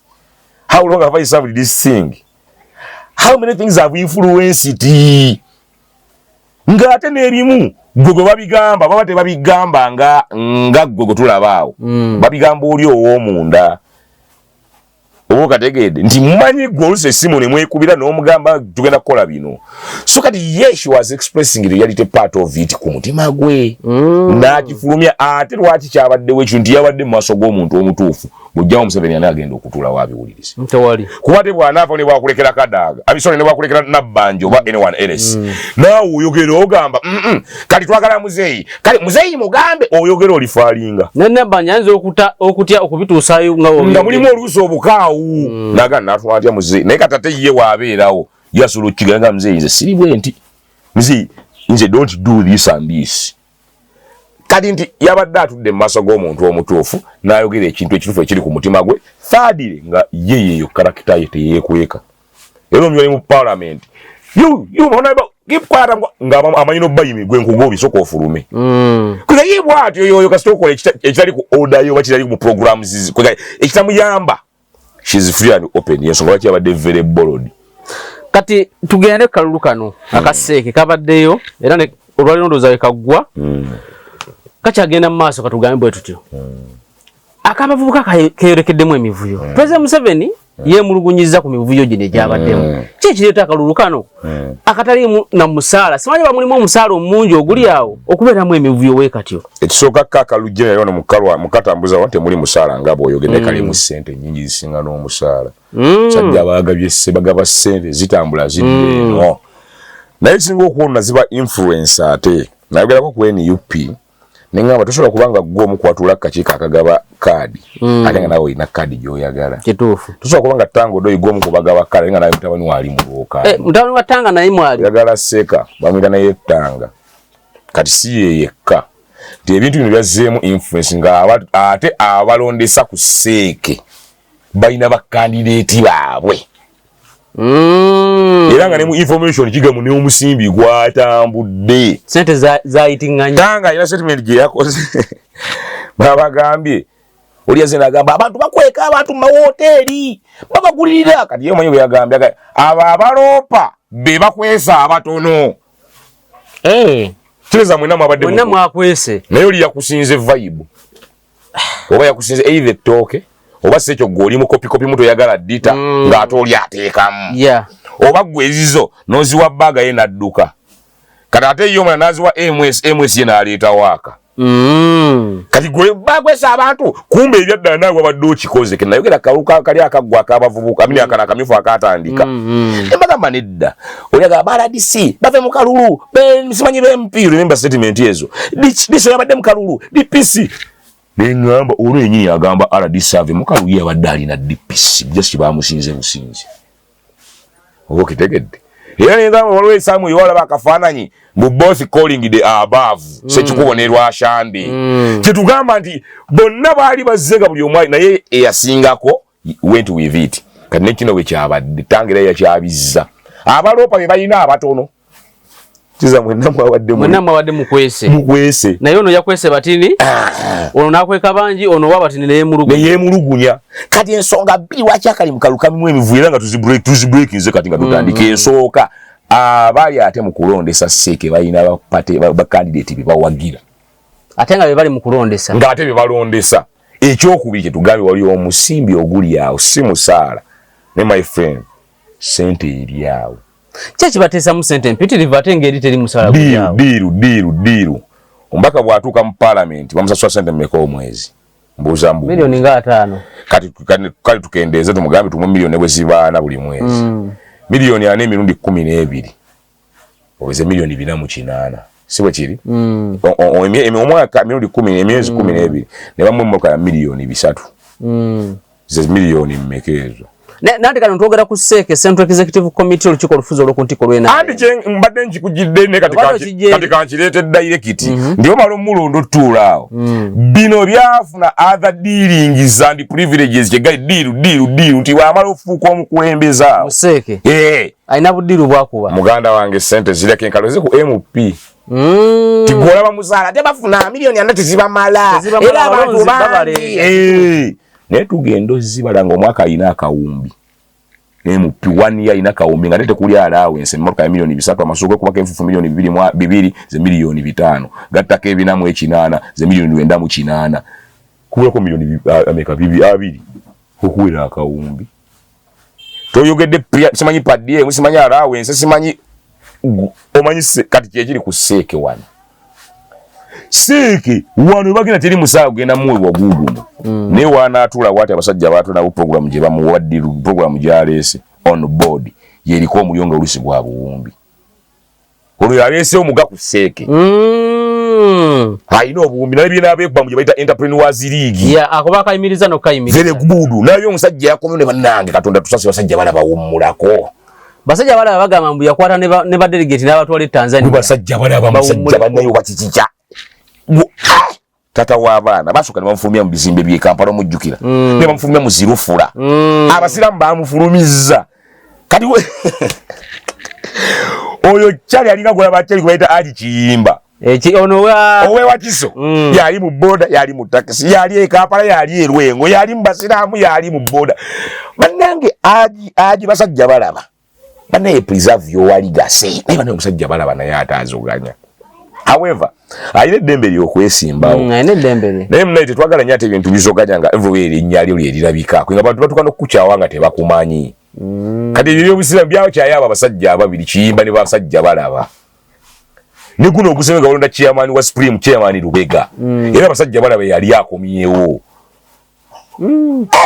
Speaker 1: How long have I served this thing? How many things have influenced it? Ngate n'ebimu gogo babigamba baba tebabigamba nga gogo tulabaawo babigamba oli ow'omunda kategede nti mmanyi goluse simu ne mwekubira n'omugamba tugenda kukola bino so kati yes she was expressing the reality part of it ku mutima gwe n'akifulumya ate lwaki kyabaddewo ekyo nti yabadde mu maaso g'omuntu omutuufu bw'ojjawo Museveni anaagenda okutuula waabiwuliriza
Speaker 2: ntewali
Speaker 1: kuba te bw'anaafa ne bwakulekera Kadaga abisone ne bwakulekera Nabbanja oba anyone else naawe oyogera ogamba kati twagala muzeeyi kale muzeeyi mugambe oyogera olifaalinga
Speaker 2: ne Nabbanja ayinza okutya okubituusaayo nga
Speaker 1: mulimu oluusi obukaawu naga natwatya muzeeyi naye katate ye waabeerawo yasobola okukiganga muzeeyi nze siri bwe nti muzeeyi nze don't do this and this kati nti yabadde atudde mu maaso g'omuntu omutuufu n'ayogera ekintu ekituufu ekiri ku mutima gwe thadire nga yeeyo karakita ye teyeekweka era omuyoli mu parliament keep quiet nga amanyi n'obbayimi gwe nkugobi soka ofulume kuza ye bw'atyo yoyo kasita okola ekitali ku order yo oba kitali mu programs ekitamuyamba she's free and open yensonga lwaki yabadde very bold
Speaker 2: kati tugende kalulu kano akaseeke kabaddeyo era ne olwalino ndowooza we kaggwa kakyagenda mu maaso katugambe bwe tutyo akabavubuka keyolekeddemu emivuyo President Museveni yeemulugunyiza ku mivuyo gino egyabaddemu ki ekireeta akalulu kano akataliimu na musaala simanyi bamulimu omusaala omungi oguli awo okubeeramu emivuyo we katyo
Speaker 1: ekisooka kaakalu jene yona mukatambuza wante muli musaala nga bw'oyogedde kalimu ssente nnyingi zisinga n'omusaala sajja abaagabye bagaba ssente zitambula zidde eno naye kisinga okuwona ziba influence ate nayogerako ku NUP nengamba tosobola kubanga gwe omukwatula akakiiko akagaba kaadi ate nga nawe olina kaadi gy'oyagala
Speaker 2: kituufu
Speaker 1: tosobola kubanga Tanga Odoi gwe omukubagaba kaadi nga nawe mutabani wali mu lwokaadi
Speaker 2: mutabani wa Tanga naye mwali
Speaker 1: yagala Seeka bamuyita naye Tanga kati si ye yekka nti ebintu bino byazzeemu influence nga ate abalondesa ku Seeke balina bakandideeti baabwe era nga ne mu information kigamu ne omusimbi gwatambudde
Speaker 2: sente zayitinganya
Speaker 1: Tanga ina statement gye yakoze babagambye oli yazina agamba abantu bakweka abantu mu mahoteli babagulirira kati yemanyi bwe yagambye abo abaloopa be bakwesa abatono kireza mwena mwabadde
Speaker 2: mwena mwakwese
Speaker 1: naye oli yakusinze vibe oba yakusinze either ettooke oba si ekyo gw'oli mu kopikopi muto yagala dita ng'ate oli ateekamu oba gwezizo n'oziwa bbaaga ye n'adduka kati ate ye omwana n'aziwa ms ye n'aleeta waaka kati gwe bagwesa abantu kumbe ebyaddala naawe wabadde okikoze ke nayogera kaluka kali akaggwa akabavubuka amini akana akamyufu akatandika embagamba nedda oli agamba RDC bave mu kalulu simanyi b'MP remember statement ezo diso yabadde mu kalulu DPC nengamba olwenyini agamba RDC ave mu kalulu yabadde alina DPC just bamusinze businzi oba okitegedde era nengamba waliwo esaamu yewalaba akafaananyi mu both calling the above sekikubonerwa ashande kyetugamba nti bonna baali bazzega buli omwali naye eyasingako went with it kati nekino bwe kyabadde Tanga era yakyabizza abaloopa be balina abatono kiza mwenna mwawadde mukwese
Speaker 2: naye ono yakwese batini ono nakweka bangi ono wa batini
Speaker 1: neyemulugunya kati ensonga bbiri waki akali mukalukamimu emivuyo era nga tuzibreakinze kati nga tutandika ensooka abaali ate mu kulondesa Seeke balina bakandidate be bawagira
Speaker 2: ate nga be bali mu kulondesa
Speaker 1: ng'ate be balondesa ekyokubiri kyetugambye wali omusimbi oguli awo si musaala ne my friend sente eri awo
Speaker 2: kyekibateesa mu sente mpitirivu ate ngeri teri musaala
Speaker 1: diiru omubaka bw'atuuka mu parliament bamusasula sente mmeka omwezi mbuuza
Speaker 2: milioni nga 5
Speaker 1: kati tukendeeze tumugambe tumu miliyoni bwe zibaana buli mwezi miliyoni 4 emirundi 12 oweze miliyoni 4 mu 8 sibo kiri omwaka mirundi 10 emyezi 12 ne bamwe mmoka ya milioni 3 ze milioni mmekezo
Speaker 2: nandi kano ntwogera ku Seeke Central Executive Committee olukiiko olufuzi olw'okuntiko lw'ena
Speaker 1: andi kye mbadde nkikujjidde ne kati kankireetedde direct ndiwo malo mulundo tuulaawo bino byafuna other dealings and privileges kyegali diiru nti wamala ofuuka omukulembeza
Speaker 2: Seeke alina buddiiru bwakuba
Speaker 1: muganda wange sente zireke enkalo ku MP tigolaba musaala tebafuna milioni ana tezibamala era abantu bangi naye tugenda ozibala ng'omwaka alina akawumbi MP 1 year alina akawumbi nga tekuli allowance emmotoka ya milioni 3 amasuuko kubaka enfufu milioni 2 ze milioni 5 gattako ebinamu 8 ze milioni 9 kubulako milioni ameka 2 okuwera akawumbi toyogedde simanyi padie simanyi allowance simanyi omanyi kati kyekiri ku Seeke wano Seeke wano bagina teri musawo genda muwe wagugumu ne wanaatula wati abasajja baatu na program gye bamuwaddiru program gyalese on board yeriko omuliongo olusi gwa buwumbi olwo yalese omuga ku Seeke ayina obuwumbi naye byena abekba mu gye bayita Entrepreneurs League
Speaker 2: akoba kayimiriza nokayimiriza
Speaker 1: very good naye omusajja yakomye ne bannange Katonda tusase basajja bana bawummulako
Speaker 2: basajja bala bagamba mbu yakwata ne ba delegate n'abatwala Tanzania
Speaker 1: basajja bala bamusajja banayo wakikicha tata w'abaana basooka ne bamufulumya mu bizimbe by'e Kampala omujjukira ne bamufulumya mu Zirufula abasiraamu bamufulumizza kati oyo kyali alina golaba kyali kubayita Ali Kiyimba
Speaker 2: ono
Speaker 1: owe Wakiso yali mu boda yali mu taxi yali e Kampala yali e Lwengo yali mu basiraamu yali mu boda bannange aji basajja balaba banaye preserve yo wali gase naye banaye omusajja balaba naye ataazoganya. However, ayine dembe lyokwesimbawo.
Speaker 2: Ayine dembe.
Speaker 1: Naye mnaye tetwagala nnyo ate ebintu bizoganya nga everywhere erinnya lyo lyerirabika. Kuba abantu batuka n'okukukyawa nga tebakumanyi. Kati ebyo by'obusiramu byakyayo abo abasajja ababiri Kiyimba ne basajja balaba. Ne guno ogusembe nga balonda chairman wa Supreme chairman Lubega. Era abasajja balaba yali akomyewo.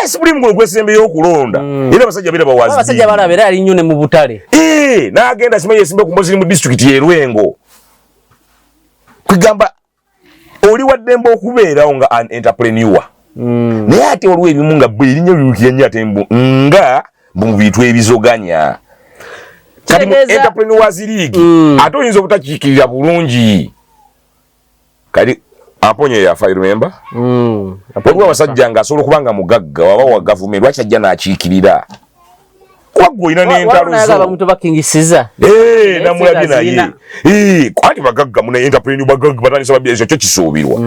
Speaker 1: Supreme guno gwesembe y'okulonda. Era abasajja bera bawazi.
Speaker 2: Abasajja balaba era ali nnyo ne mu butale.
Speaker 1: N'agenda simanyi esimbe ku Muslim district y'e Lwengo. Kugamba oli waddembe okubeerawo nga an entrepreneur naye ate olwo ebimu nga erinnya biwukire nnyo ate nga mu bintu ebizoganya kati mu Entrepreneurs League ate oyinza obutakiikirira bulungi kati Aponye yafa remember waliwo abasajja nga asobola okubanga mugagga waba wa gavumenti lwaki ajja n'akiikirira kwaggo ina n'entalo zo
Speaker 2: abantu bakingisiza
Speaker 1: namulabye naye kwati bagagga muna entrepreneur bagagga batandisa babyezo kyo kisuubirwa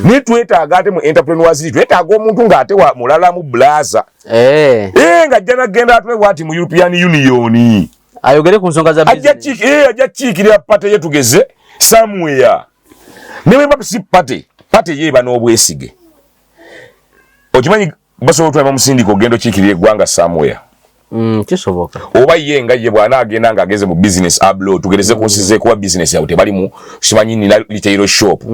Speaker 1: ne twetaaga ate mu Entrepreneurs League twetaaga omuntu ng'ate wa mulala mu blaza ng'ajja n'agenda atwe bwati mu European Union
Speaker 2: ayogere ku nsonga za business
Speaker 1: ajja kiikirira pate yetugeze somewhere ne bwe bapisi pate yeeba n'obwesige okimanyi basobola otwala mu sindiko ogenda okiikirira eggwanga somewhere
Speaker 2: kisoboka
Speaker 1: oba yenga ye bwana agenda nga ageze mu business abroad tugereze kunsize kuba business yawe tebali mu simanyi ni retail shop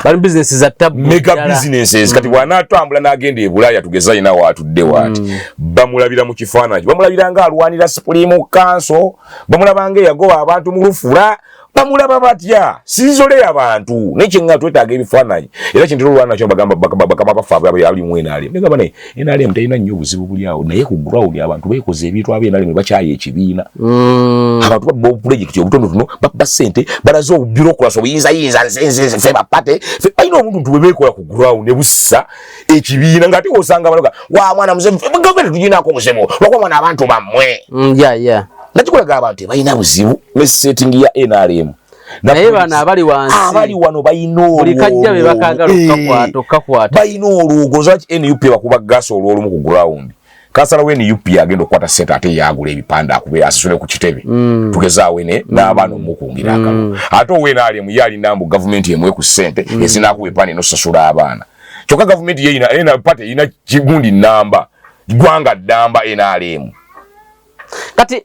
Speaker 2: bali business za tab
Speaker 1: mega businesses kati bwana atambula n'agenda e Bulaya tugeza ina watudde wati bamulabira mu kifaananyi bamulabira nga alwanira Supreme Council bamulabanga yagoba abantu mu Lufula bamulaba batya sizole abantu nekyenga twetaaga ebifaananyi era kintu lwana kyo bagamba bakabafa abali mwena ali ngaba naye enali mtayina nnyo buzibu buli awo naye ku ground abantu beekoze ebintu abye nali bakyaye ekibiina abantu babbo project obutono tuno babba sente balazo bureaucracy obuyinza nze fe bapate ayina omuntu bebeekola ku ground ebussa ekibiina ngati osanga baloga wa mwana mzee government tujinako musemo bakwa mwana abantu bamwe nakikulaga abantu balina buzibu ne setting ya NRM
Speaker 2: naye bana abali
Speaker 1: wano bayina
Speaker 2: buli kajja be bakagala okakwata
Speaker 1: bayina olugo zaki NUP bakuba gaso olwolumu ku ground kasala we NUP agenda okwata sente ate yagula ebipanda akube asasule ku kitebe tugezaawe ne n'abaana omukungira akalo ate we NRM yali nambu government yemwe ku sente ezinakuwa epani no sasula abaana kyokka government yeyina party ina kigundi namba gwanga damba NRM
Speaker 2: kati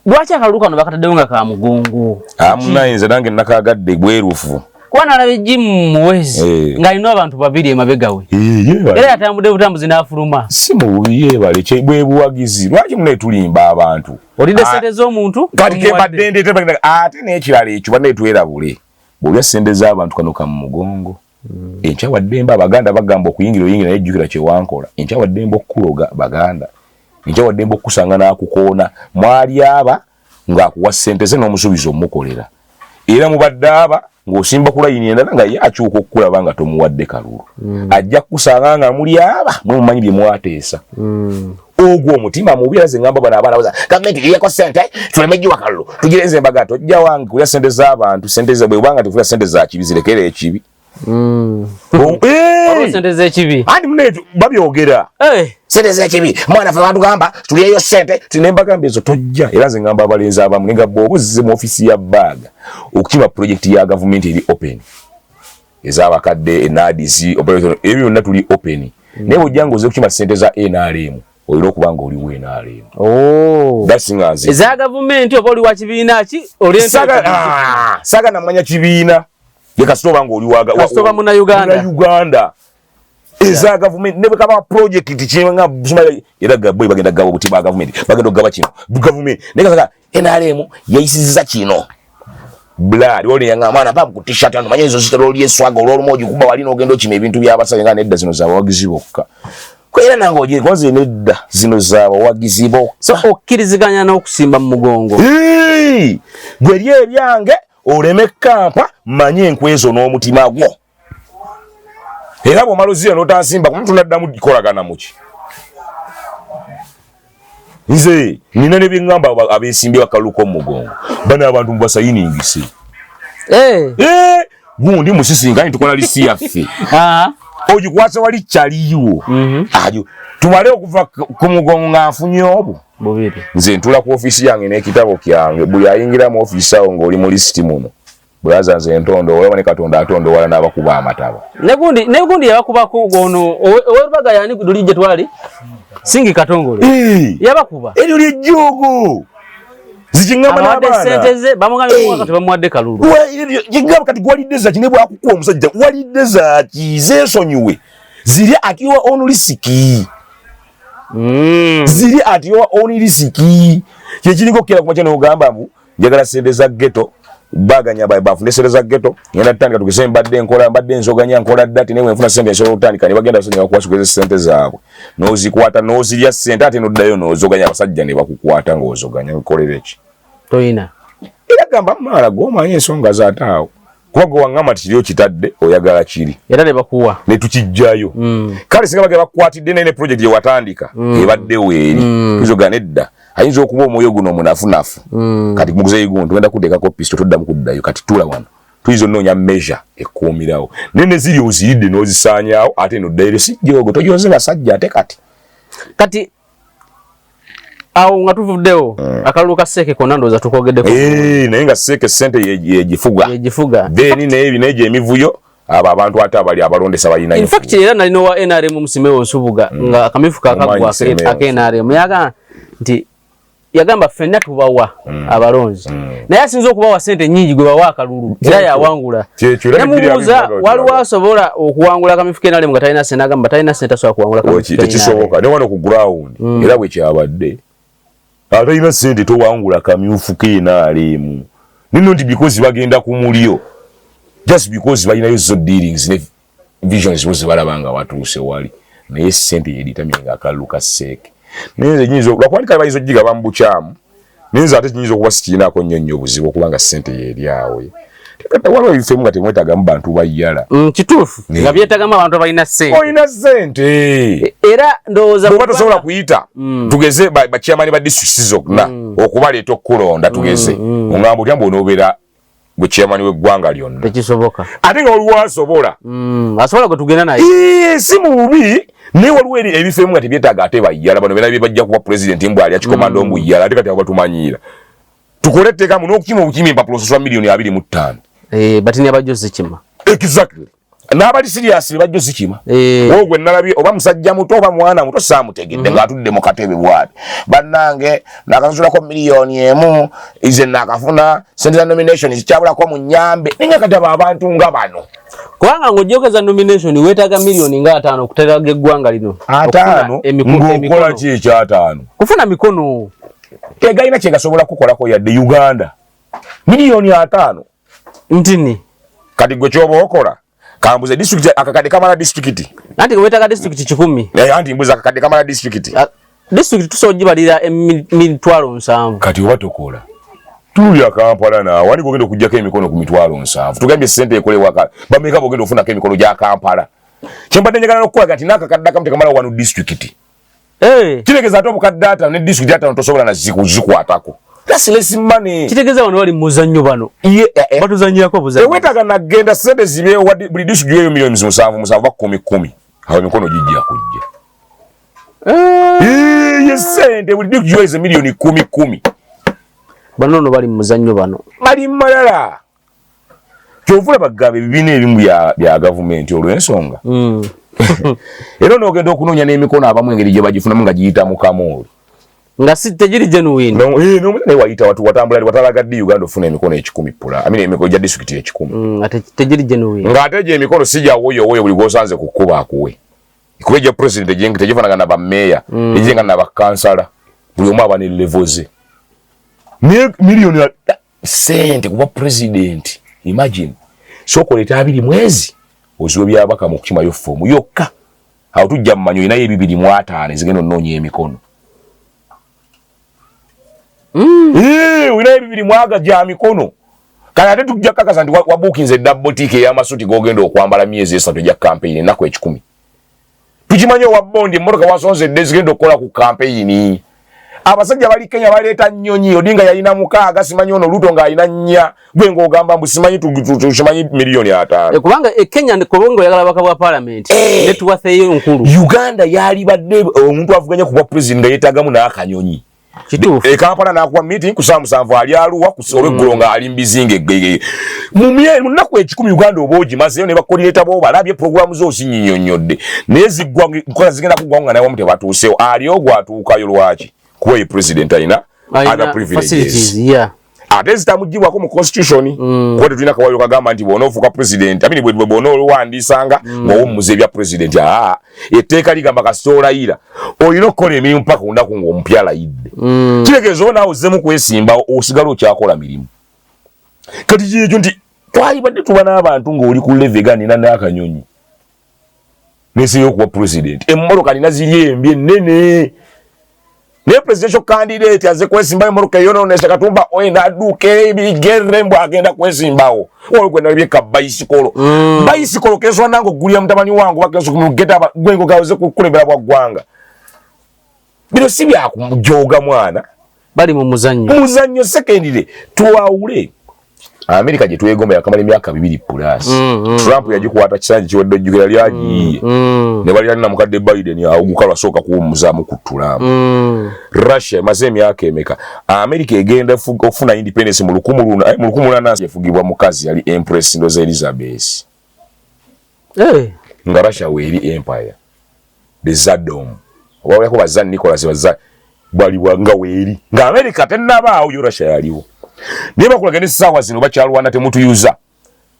Speaker 2: lwaki akaluka no bakataddewo nga ka mugongo
Speaker 1: amunayinza nange nakagadde bwerufu
Speaker 2: kwana labe jimu mwezi nga ino abantu babiri emabega we era yatambudde butambuzi n'afuluma
Speaker 1: si mu buyebale kye bwe buwagizi lwaki mune tulimba abantu
Speaker 2: olidde sente z'omuntu
Speaker 1: kati kemba dende ate n'ekirala ekyo banne twerabule bw'olya ssente z'abantu kano ka mugongo enkya waddembe abaganda bagamba okuyingira oyingira naye jjukira kye wankola enkya waddembe okukuloga baganda enkya waddembe okukusanga n'akukoona mwali aba ng'akuwa ssente ze n'omusuubiza omukolera era mubadde aba ng'osimba kulayini endala nga ye akyuka okukulaba nga tomuwadde kalulu ajja kukusanga nga muli aba mwemumanyi bye mwateesa ogwo omutima mubi era ze ngamba bano abaana baza gavumenti iriyeko ssente tuleme giwa kalulu tugirenze embaga tojja wange kulya ssente z'abantu ssente ze bwe bwanga tufuna ssente za kibi zirekere ekibi
Speaker 2: sente z'ekibi
Speaker 1: andi muneetu babyogera sente z'ekibi mwana ffe batugamba tulyeyo ssente tinembagamba ezo tojja era nze ngamba abalenzi abamu nenga bw'oba ozizze mu ofisi ya baaga okukima projekiti ya gavumenti eri open ez'abakadde NADC ebyo byonna tuli open naye bw'ojja ng'oze okukima ssente za NRM olina okuba nga oli wa NRM dasingazi
Speaker 2: eza gavumenti oba oli wa kibiina ki
Speaker 1: saga namanya kibiina ye kasita oba nga oli
Speaker 2: kasita muna Uganda
Speaker 1: eza gavumenti ne bwekaba project kinga era gabwe bagenda gaba obuti bwa gavumenti bagenda okugaba kino gavumenti naye kasaka NRM yayisizza kino blood wali yanga mwana pa ku t-shirt ano manyezo zitalo lyeswaga olw'omoji kuba wali n'ogenda okima ebintu by'abasajja nga nedda zino z'abawagizi bokka ko era nange ogiye konze nedda zino z'abawagizi bokka
Speaker 2: so okkiriziganya n'okusimba mu mugongo
Speaker 1: gwe ly ebyange oleme kampa manye enkwezo n'omutima gwo era bw'omala ozira n'otansimba ku muntu naddamu kolagana muki nze nina ne byengamba abeesimbye bakaluko omugongo bana abantu mubasayiningise gundi musisinkani tukola lisi yaffe ogikwasa wali kyaliiwo ajo tumale okuva ku mugongo nga nfunye obwo nze ntula ku ofiisi yange n'ekitabo kyange buli ayingira mu ofiisi awo ng'oli mu lisiti muno bulaza nze entondo olaba ne Katonda atonda wala n'abakuba amataba
Speaker 2: negundi yabakubako ono owerubaga yani dulijje twali singi katongole yabakuba
Speaker 1: eryo lyejjogo zikingamba n'abaana
Speaker 2: sente ze bamugambe mwaka tebamuwadde kalulu
Speaker 1: jingamba kati gwalidde zaki ne bwakukuwa omusajja walidde zaki zeesonyiwe ziri atiwa onu lisiki ziri atiwa onu lisiki kyekiringa okukera ku makya n'ogamba mbu njagala sente za ghetto baganya bafune sente za ghetto ngenda tutandika tukise mbadde enzoganya nkola ddati newe nfuna sente nsobola okutandika ne bagenda basajja bakuwasukiriza sente zaabwe n'ozikwata n'ozirya sente ate n'oddayo n'ozoganya abasajja ne bakukwata ng'ozoganya nkolera eki
Speaker 2: toyina
Speaker 1: era gamba mala gwomanyi ensonga zaataawo kuba gwe waŋŋamba tikiri okitadde oyagala kiri
Speaker 2: era ne bakuwa ne
Speaker 1: tukijjayo kale singa bage bakukwatidde naye ne project gye watandika ebaddewo eri tuzogana edda ayinza okuba omwoyo guno omunafunafu kati muguzeyi guno tugenda kuteekako pisito toddamu kuddayo kati tula wano tuyinza onoonya measure ekuumirawo naye ne ziri oziridde n'ozisaanyaawo ate noddayo sijjoogo tojoze basajja ate kati awo nga tuvuddewo akalulu ka Seeke konna ndowooza tukogeddeko naye nga Seeke ssente yegifuga then n'egyo emivuyo abo abantu ate abali abalondesa balina
Speaker 2: in fact era nalina wa NRM Musimewo Nsubuga nga akamifu kakagwa ake NRM yaga nti yagamba ffenna tubawa abalonzi naye asinza okubawa ssente nnyingi gwe bawa akalulu era yawangula nemubuuza waliwo asobola okuwangula akamifu ke NRM nga talina ssente agamba talina ssente asobola kuwangula akamifu
Speaker 1: tekisoboka ne wano ku ground era bwe kyabadde atalina ssente towangula kamyufu ke NRM nino nti because bagenda ku mulyo just because balinayo zo dealings ne visions bose balabanga watuuse wali naye ssente yeditaminga akalulu ka Seeke ninze nyinzo lwakwandika bayinza ogiga bambukyamu ninze ate kinyinza okuba sikiinaako nnyonnyo obuzibu okubanga ssente yeeryawe waliwo ebifemu nga temwetagamu bantu bayala
Speaker 2: kituufu nga byetagamu abantu abalina ssente
Speaker 1: olina ssente
Speaker 2: era ndowooza
Speaker 1: bwoba tosobola kuyita tugeze bakyamani ba disitulikiti zonna okubaleeta okukulonda tugeze oŋŋamba otya mbu onoobeera gwe kyamani w'eggwanga lyonna
Speaker 2: tekisoboka
Speaker 1: ate nga waliwo asobola
Speaker 2: asobola gwe tugenda naye
Speaker 1: si mubi naye waliwo ebifemu nga tebyetaaga ate bayala bano bena bajja kuba pulezidenti mbw ali akikomando mbuyala ate kati abo batumanyiira tukole etteekamu n'okukima obukimi empapulo osasula miliyoni 25
Speaker 2: batini abajjo zikima
Speaker 1: exactly n'abali siriasi bajjo zikima wogwe nalabye oba musajja muto oba mwana muto saamutegedde ng'atudde mu katebe bwati bannange nakasasulako miliyoni emu ize nakafuna sente za nomination zikyabulako mu nnyambe ninga kati abo abantu nga bano
Speaker 2: kubanga ng'ojjokeza nomination weetaaga miliyoni nga 5 okuteeraga eggwanga lino
Speaker 1: 5 ng'okola ki ekya5
Speaker 2: kufuna mikono
Speaker 1: tegalina kye gasobola kukolako yadde Uganda miliyoni 5
Speaker 2: ntini
Speaker 1: kati gwe kyoba okola kambuze district akakade kamala district
Speaker 2: nanti wetaka district 10
Speaker 1: anti mbuza akakade kamala district
Speaker 2: district tusojibalira emitwalo 7
Speaker 1: kati watokola tulya Kampala na wali gogenda kujjako emikono ku mitwalo 7 tugambye sente ekolebwa bameka bogenda ofuna emikono gya Kampala kyembadde njagala n'okukola kati nakakadde kamute kamala wano district kitegeza ate obukadde ne district ate tosobola na zikwatako that's less money
Speaker 2: kitegeza wano wali muzannyo bano batuzannyako obuzannyo
Speaker 1: wetaga nagenda sente zibe buli district eyo milioni 7 ba 10 awo emikono gijja kujja yesente buli district eyo milioni 10
Speaker 2: banono bali muzannyo bano
Speaker 1: bali malala kyovula bagabe bibina ebimu bya government olw'ensonga era n'ogenda okunoonya n'emikono abamu engeri gye bagifunamu nga giyita mu kamooli
Speaker 2: nga si tegiri genuine
Speaker 1: naye wayita watambula watalagadde Uganda ofuna emikono 10 pula emikono gya district 10
Speaker 2: ate tegiri genuine
Speaker 1: ng'ate gye emikono si gya woyo buli gwosanze ku kkuba akuwe kuba gya president tegifanaga na bammeeya ejenga na bakansala buli omu aba ne level ze milioni sente kuba president imagine sokoleta 2 mwezi oziwe byabaka mu kukimayo fomu yokka awo tujja mmanyo inaye 2.5 zigenda onnoonya emikono inaye 2 gya mikono kale ate tujja kakasa nti wabukinze boutique ey'amasuti gogenda okwambala myezi 3 gya campaign ennaku 10 tukimanyi owa bondi emmotoka wasonzedde zigenda okukola ku campaign abasajja bali Kenya baleeta nnyonyi Odinga yalina 6 simanyi ono Ruto ng'alina 4 gwe ng'ogamba mbu simanyi tukimanyi milioni 5
Speaker 2: kubanga Kenya ndikobongo yagala baka bwa parliament netuwatheyo nkulu
Speaker 1: Uganda yali badde omuntu avuganya kuba president nga yeetagamu n'akanyonyi
Speaker 2: kituufu
Speaker 1: Kampala n'akuba meeting ku 7 ali aluwa kusobola eggulu ng'ali mbizinga eggege mu nnaku 10 Uganda oba ogimazeyo ne bakolireta bo balabye programu zo sinyinyonnyodde naye ziggwa nkola zigenda kuggwawo nga naye wamu tebatuusewo ali ogwo atuukayo lwaki kuba ye president alina other privileges ate zitamugibwako mu constitution kuba tetulina kawayo kagamba nti bw'onoofuuka president bwe bw'onoowandiisanga ng'owummuza ebya president etteeka ligamba kasita olayira olina okukola emirimu paka olunaku ng'omupya alayidde kitegeeza naawe ozzemu kwesimbawo osigala okyakola mirimu kati kyekyo nti twalibadde tuba n'abantu ng'oli ku levega nina n'akanyonyi neeseeyo okuba president emmotoka nina ziri embi ennene ne presidential candidate aze kwesimbayo moruka yononesha Katumba oyenda aduke bigerembo agenda kwesimbawo olugwenda byeka bicycle bicycle keswa nango gulia mtamani wangu bakeso kumugeta gwengo gaze kukulebera bwa gwanga bino sibya kumjoga mwana
Speaker 2: bali mu muzannyo
Speaker 1: secondly tuwaule America je tuyegomba yakamala emyaka 2 plus Trump yajikwata kisanji kiwedde jugera lyagiye ne bali na mukadde Biden agukalwa soka kuwumuzamu kutulamu Russia maze emyaka emeka America egenda okufuna independence mu 18 yafugibwa mukazi yali Empress Ndoza Elizabeth nga Russia weri empire the Zadom obawe ko bazani Nicholas bazani bali wanga weri nga America tenabaawo yo Russia yaliwo niba kulagene sawa zino bakyalwana temutuyuza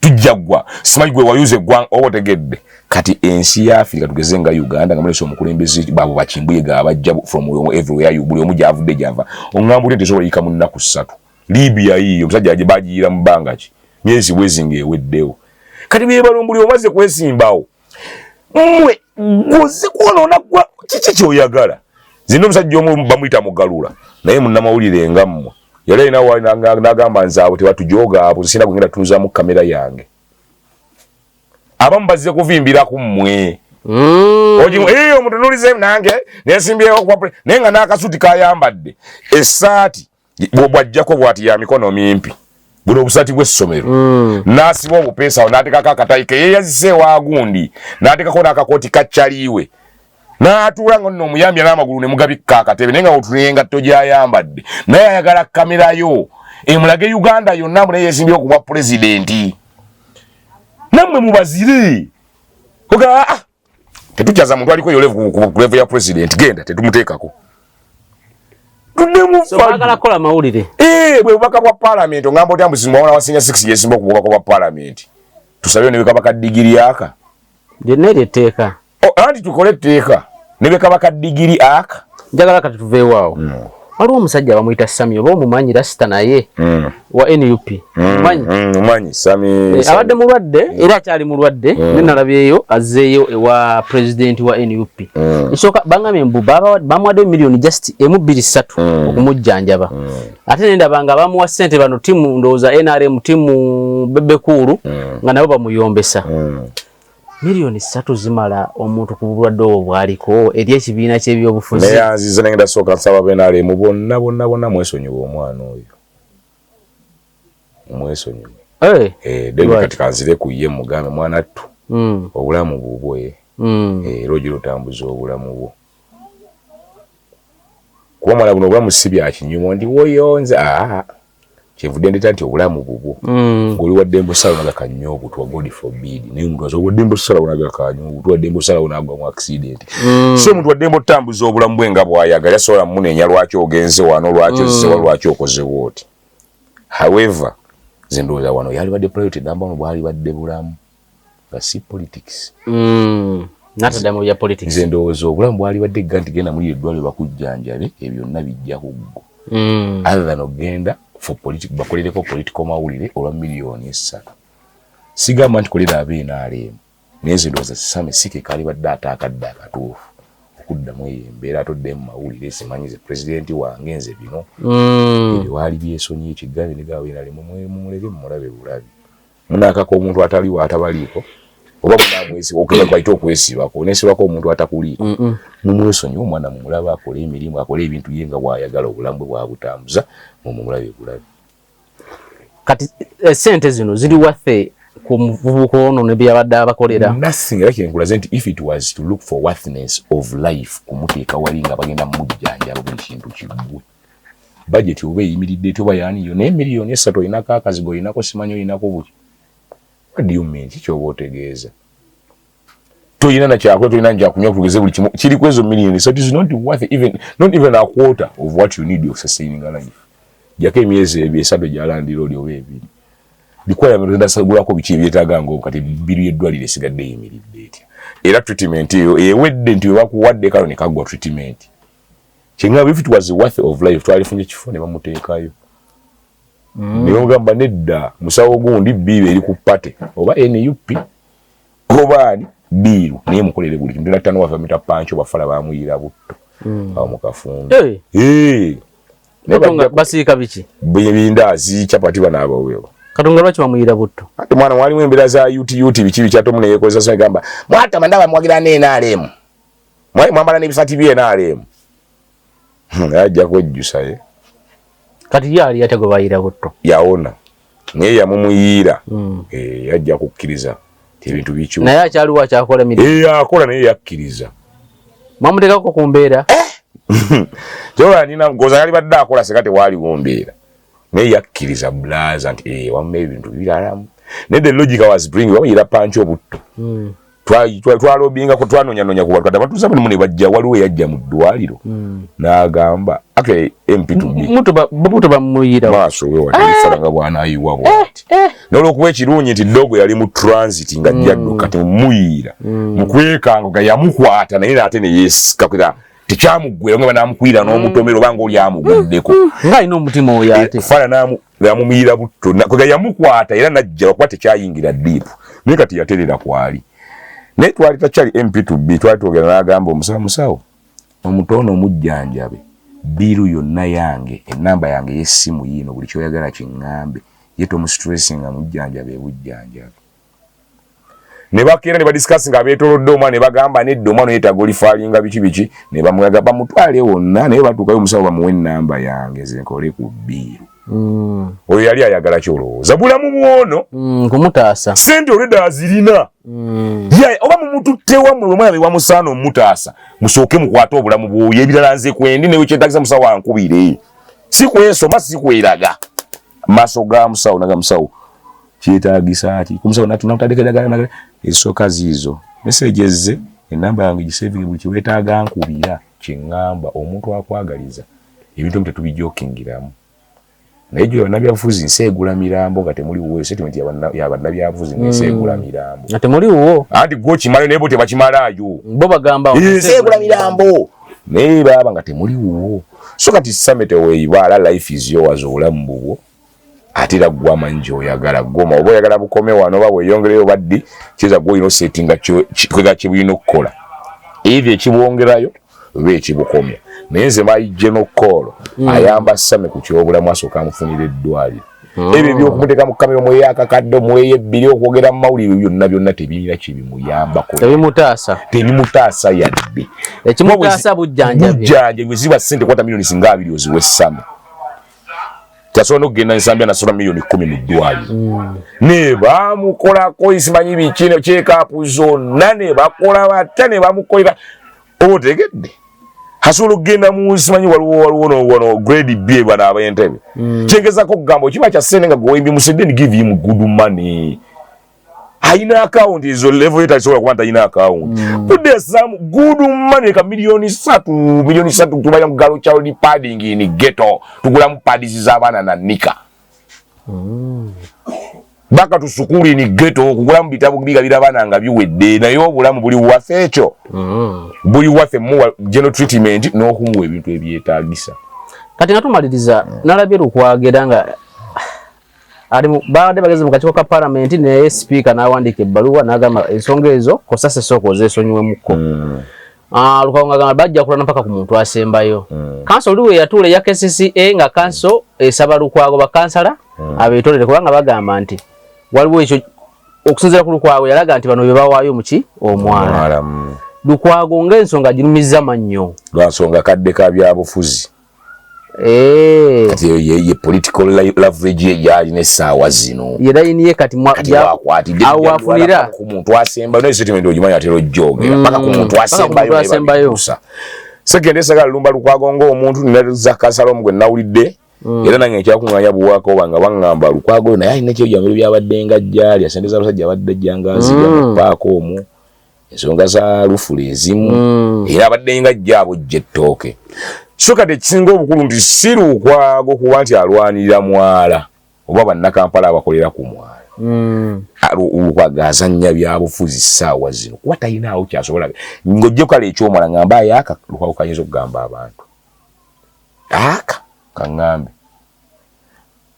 Speaker 1: tujjagwa simanyi gwe wayuze gwa obotegedde kati ensi ya Afrika tugeze nga Uganda nga muleso omukulembeze babo bakimbuye ga bajja from everywhere buli omujja avudde java ongambule nti sobola yika mu nnaku 3 Libya yiyo musajja aje bajiira mu banga ki myezi wezinge eweddewo kati bye balombuli omaze kwesimbawo mwe goze kuona gwa kiki kyoyagala zino musajja omu bamuyita mugalula naye munnamawulire ngammwe yale ina wa nagamba nzaawo tebatujoga abo sina kugenda tuza mu kamera yange abambaze kuvimbira ku mmwe oji omutunulize nange nesimbyewo kwa nenga nakasuti kayambadde esaati bwajjako bwati ya mikono mimpi buno obusati bw'essomero nasiba obupesa n'ateeka akatayike yeyazise wagundi n'ateekako n'akakoti kaccaliwe n'atuula nga nno omuyambi n'amagulu ne mugabikka akatebe naye nga otulenga togyayambadde naye ayagala kamera yo emulage Uganda yonna naye yeesimbyewo okuba pulezidenti nammwe mubazire oga tetujjaza muntu aliko yolevu ku level ya president genda tetumuteekako
Speaker 2: bagala kola mawulire
Speaker 1: bwe bubaka bwa parliament ngamba otyambu simwaona wasinya 6 yesimba ku bubaka bwa parliament tusabye ne bikaba ka digiri aka
Speaker 2: jenere teeka
Speaker 1: anti tukole teeka ne bikaba ka digiri aka
Speaker 2: njagala kati tuveewaawo waliwo omusajja bamuyita Sami oba omumanyi Rasta naye wa NUP
Speaker 1: mumanyi Sami
Speaker 2: abadde mulwadde era akyali mulwadde nenalabyeyo azzeeyo ewa president wa NUP nsooka bangambye mbu bamuwadde million just emu 2-3 okumujjanjaba ate nendaba nga bamuwa ssente bano timu ndowooza NRM timu Bebekulu nga nabo bamuyombesa million 3 zimala omuntu ku bulwadde obwo bwaliko eri ekibiina ky'ebyobufuzi
Speaker 1: naye anzize nengenda sooka nsaba benaalemu bonna mwesonyiwa omwana oyo mwesonyiwa deni kati kanzire ku ye mugambe mwana ttu obulamu bubwe era ogira otambuza obulamu bwo kuba mwana buno obulamu si bya kinyumo ndi woyonze kyevudde ndeta nti obulamu bubwo ng'oli wadde embusala onaga kanyo obutwa God forbid naye omuntu aza wadde embusala onaga kanyo obutwa wadde embusala onagwa mu accident so omuntu wadde embotambuza obulamu bwe nga bw'ayagala yasobola munenya lwaki ogenze wano lwaki ozzewa lwaki okozewo oti however nze ndowooza wano yali badde priority number one bwali badde bulamu nga si politics
Speaker 2: natadde mu bya politics
Speaker 1: nze ndowooza obulamu bwali badde ganti genda muri eddwaliro bakujjanjabe ebyo byonna bijja ku ggwo other than ogenda for politics bakolereko political mawulire olwa millioni 3 sigamba nti kolera ab'NRM naye nze ndowooza Sami Sike kali badde atakadde akatuufu okuddamu eyo embeera atodde mu mawulire simanyize president wange nze bino ebyo waali byesonyi ekigambe negaba NRM mumuleke mumulabe bulabi munaakako omuntu ataliwo atabaliiko oba munamwesi okugenda kwaita okwesibako nesibako omuntu atakuliiko mumwesonyi omwana mumulaba akola emirimu akola ebintu ye nga bwayagala obulamu bwe bwabutambuza mumulabe bulabi
Speaker 2: kati sente zino ziri wathe ku muvubuka ono ne byabadde abakolera
Speaker 1: nothing like nkulaze nti if it was to look for worthiness of life kumuteeka wali nga bagenda mujjanja buli kintu kiggwe budget oba eyimiridde toba yani yo ne million 3 oyinako akazigo oyinako simanyi oyinako buki what do you mean kikyoba otegeeza toyina na kyakwe toyina nja kunywa kugeze buli kimu kiri kwezo million so it is not worth not even a quarter of what you need of sustaining a life jake emyezi ebyesado gyalandira oli oba ebiri bikwaya mirenda sagulako biki ebyetaaga ngo kati biru yeddwalire sigadde yimiridde etya era treatment eyo ewedde nti bakuwadde kalo ne kagwa treatment kinga if it was worth of life twalifunye kifo ne bamuteekayo niyo ngamba nedda musawo gundi bibe eri ku pate oba NUP oba ani biru naye mukolere buli kintu natano wa famita pancho bafala bamuyira butto awo mukafunda
Speaker 2: nebatonga basika biki
Speaker 1: bindazi chapati banaba wewe
Speaker 2: katonga lwaki bamuyira butto
Speaker 1: ate mwana wali mwembera za UT biki bikyato mune yekoza so ngamba mwata mandaba mwagira ne NRM mwambala ne bifati bye NRM ajja kujjusa
Speaker 2: kati yali yatego bayira butto
Speaker 1: yaona naye yamumuyira yajja kukkiriza ebintu bichu
Speaker 2: naye akyaliwo akyakola mirimu
Speaker 1: akola naye yakkiriza
Speaker 2: mwamuteekako ku mbeera
Speaker 1: kyola nina ngoza yali badde akola sekate wali wombeera naye yakkiriza blaza nti wamme ebintu biralamu naye the logic was bring bamuyira pancho obutto twalobinga ko twanonyanonya kuba twatatuza buli mune bajja waliwo yajja mu ddwaliro n'agamba actually MP2B
Speaker 2: muto bamuyira
Speaker 1: maaso we walifaranga bwana ayiwa bwati n'olwokuba ekirungi nti dogo yali mu transit nga jjaddo kati muyira mukwekanga nga yamukwata naye ate ne yesika kwera tekyamugwera nga banamukwira n'omutomero banga oli amuguddeko
Speaker 2: ng'alina omutima oyo ate
Speaker 1: fala namumuyira butto kwega yamukwata era najja lwakuba tekyayingira ddiipu naye kati yaterera kwali naye twali takyali MP2B twali twogera n'agamba omusawo omutono omujjanjabe biru yonna yange enamba yange y'essimu yino buli kyoyagala kiŋŋambe ye tomustressing amujjanjabe ebujjanjabe ne bakeera ne badiscuss nga abeetolodde omwana ne bagamba nedda omwana yeetaaga olifaalinga biki ne bamuyaga bamutwale wonna naye batuukayo omusawo bamuwe ennamba yange nze nkole ku biru oyo yali ayagala kyolowooza bulamu bwono
Speaker 2: kumutaasa
Speaker 1: sente olwedda azirina oba mumututtewa mwe omwana bewamusaana omutaasa musooke mukwate obulamu bwoyo ebirala nze kwendi newe kyetagisa musawo ankubire si kwesoma si kweraga maaso ga musawo naga musawo kyetagisa ki kumusawo natutandikadagala esooka ziizo message ze enamba yange gisevinge buli kiwetaaga nkubira kyeŋŋamba omuntu akwagaliza ebintu tetubijokingiramu naye gyo bannabyabufuzi nseegula mirambo nga temuliwo statement yabannabyabufuzi nseegula mirambo
Speaker 2: nga temuliwo
Speaker 1: anti gwo kimalayo naye bo tebakimalayo
Speaker 2: bo bagamba
Speaker 1: nseegula mirambo naye baba nga temuliwo so kati Samete weibala life is yours obulamu bubwo atira gwa manjo oyagala goma obo oyagala bukome wano bawe yongerayo baddi kiza gwo ino settinga kwega kibino kola evyo ekibwongerayo be kibukomya nenze bayije no kolo ayamba Same ku kyobulamu asoka amufunira eddwali ebyo byokumuteeka mu kamera mwe yakakadde mweye bbiri okwogera mu mawulire byonna tebirina kibimuyambako tebimutaasa yadde
Speaker 2: ekimutaasa bujjanjabi
Speaker 1: ziba ssente kwata milioni singa abiri oziwe Same tasobola n'okugenda nsambya nasola milioni 10 mu ddwaliro ne bamukolako isimanyi bikino kyekaapu zonna ne bakola batya ne bamukolera otegedde hasobola okugenda mu simanyi waliwo grade B bana ab'entebe kyengezako kugamba kiba kya ssente nga gweweembye musedde ni give him good money ayina account izo level etasobola kuba nti ayina account budde some good money ka milioni 3 tubaya mu galo child padding in ghetto tugulamu pads z'abaana na nika baka tusukuli ni ghetto kugulamu bitabu biga birabana nga biwedde naye obulamu buli waffe ekyo buli waffe muwa general treatment n'okumuwa ebintu ebyetaagisa
Speaker 2: kati nga tumaliriza nalabye Lukwagera nga baade bageze mu kakiiko ka parliament ne speaker n'awandiika ebbaluwa n'agamba ensonga ezo kosase soko zeesonyiwemuko Lukwagera agamba bajja kulana mpaka ku muntu asembayo kanso oliwe yatuula ya KCCA nga kanso esaba Lukwago bakansala abeetolere kubanga bagamba nti waliwo ekyo okusinziira ku Lukwago yalaga nti bano bye bawaayo muki omwana Lukwago ng'ensonga girumiza mannyo
Speaker 1: lwa nsonga kadde ka byabufuzi kati ye political leverage yaali n'essaawa zino
Speaker 2: yerayiniye kati awafunira
Speaker 1: ku muntu asembayo naye statement ogimanya atera ojjogera paka ku muntu asembayo sekende sagala lumba Lukwago ng'omuntu ninaza kasalo mugwe nawulidde era nange ekyakuŋŋanya buwaako obanga baŋŋamba Lukwago naye alina ekyojambiro byabadde nga jjali asendeza abasajja abadde jjangaazibya mu paaka omwo ensonga za lufula ezimu era abadde nga jjaabo jjettooke so kati ekisinga obukulu nti si Lukwago kuba nti alwanirira mwala oba bannakampala abakolera ku mwala Lukwago azannya byabufuzi ssaawa zino kuba talinaawo kyasobola ng'ojje kukala ekyomala ngamba ayaaka Lukwago kayinza okugamba abantu aka kaŋŋambe